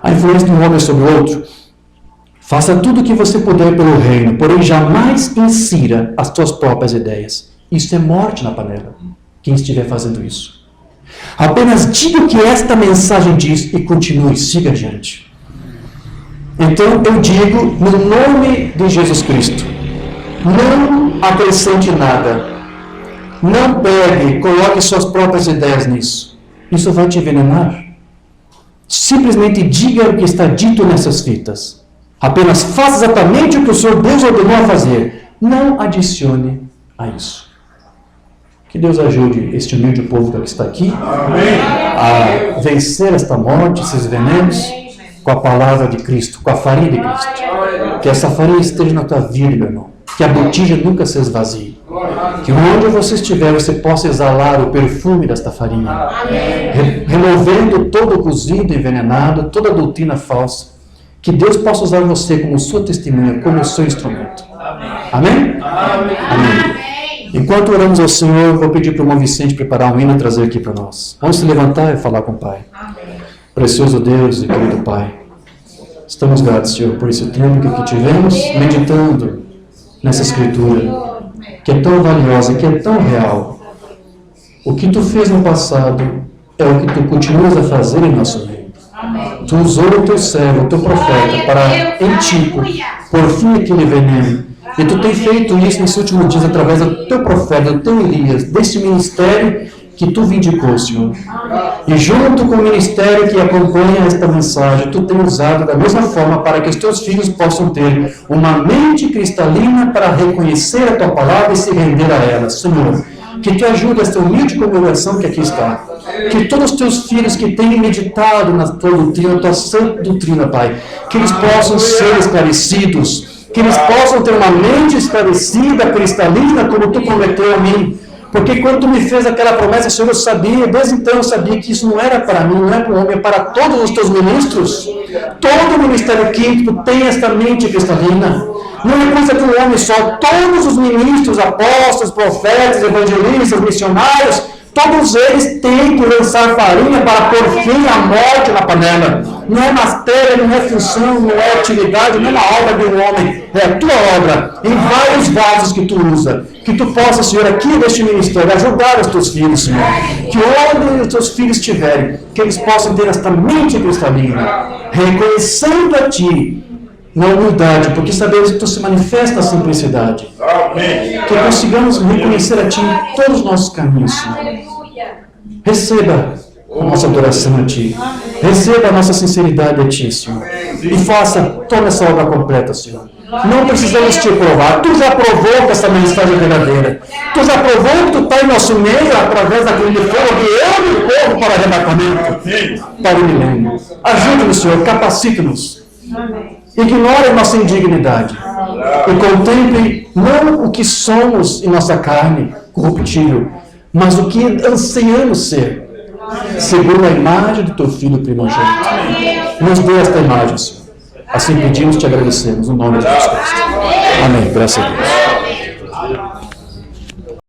A influência de um homem sobre o outro. Faça tudo o que você puder pelo reino, porém jamais insira as suas próprias ideias. Isso é morte na panela, quem estiver fazendo isso. Apenas diga o que esta mensagem diz e continue, siga adiante. Então eu digo, no nome de Jesus Cristo, não acrescente nada. Não pegue, coloque suas próprias ideias nisso. Isso vai te envenenar. Simplesmente diga o que está dito nessas fitas. Apenas faça exatamente o que o Senhor Deus ordenou a fazer. Não adicione a isso. Que Deus ajude este humilde povo que está aqui a vencer esta morte, esses venenos, com a palavra de Cristo, com a farinha de Cristo. Que essa farinha esteja na tua vida, meu irmão. Que a botija nunca se esvazie. Que onde você estiver, você possa exalar o perfume desta farinha. Removendo todo o cozido envenenado, toda a doutrina falsa. Que Deus possa usar você como sua testemunha, como seu instrumento. Amém? Amém. Enquanto oramos ao Senhor, eu vou pedir para o irmão Vicente preparar um hino e trazer aqui para nós. Vamos se levantar e falar com o Pai. Precioso Deus e querido Pai, estamos gratos, Senhor, por esse tempo que tivemos meditando nessa Escritura, que é tão valiosa, que é tão real. O que Tu fez no passado é o que Tu continuas a fazer em nosso meio. Tu usou o Teu servo, o Teu profeta, para, em Ti, por fim aquele veneno. E Tu tem feito isso nesses últimos dias através do Teu profeta, do Teu Elias, desse ministério que Tu vindicou, Senhor. E junto com o ministério que acompanha esta mensagem, Tu tem usado da mesma forma para que os Teus filhos possam ter uma mente cristalina para reconhecer a Tua palavra e se render a ela, Senhor. Que Tu ajude esta humilde congregação que aqui está. Que todos os Teus filhos que têm meditado na Tua doutrina, na Tua santa doutrina, Pai, que eles possam ser esclarecidos, que eles possam ter uma mente esclarecida, cristalina, como Tu prometeu a mim. Porque quando Tu me fez aquela promessa, Senhor, eu sabia, desde então eu sabia que isso não era para mim, não é para o homem, é para todos os Teus ministros. Todo o ministério quinto tem esta mente cristalina. Não é coisa do homem só. Todos os ministros, apóstolos, profetas, evangelistas, missionários, todos eles têm que lançar farinha para pôr fim à morte na panela. Não é matéria, não é função, não é atividade, não é uma obra de um homem. É a Tua obra, em vários vasos que Tu usa. Que Tu possa, Senhor, aqui neste ministério, ajudar os Teus filhos, Senhor. Que onde os Teus filhos estiverem, que eles possam ter esta mente cristalina, reconhecendo a Ti na humildade, porque sabemos que Tu se manifesta a simplicidade. Que consigamos reconhecer a Ti em todos os nossos caminhos, Senhor. Receba a nossa adoração a Ti. Receba a nossa sinceridade a Ti, Senhor. E faça toda essa obra completa, Senhor. Não precisamos Te provar. Tu já provou que essa mensagem é verdadeira. Tu já provou que Tu está em nosso meio através daquele fogo que eu me corro para arrebatamento, para o milênio. Ajude-nos, Senhor. Capacite-nos. Ignore a nossa indignidade. E contemple não o que somos em nossa carne corruptível, mas o que ansiamos ser, segundo a imagem do Teu Filho primogênito. Nos dê esta imagem, Senhor. Assim pedimos e Te agradecemos, no nome de Jesus Cristo. Amém. Graças a Deus.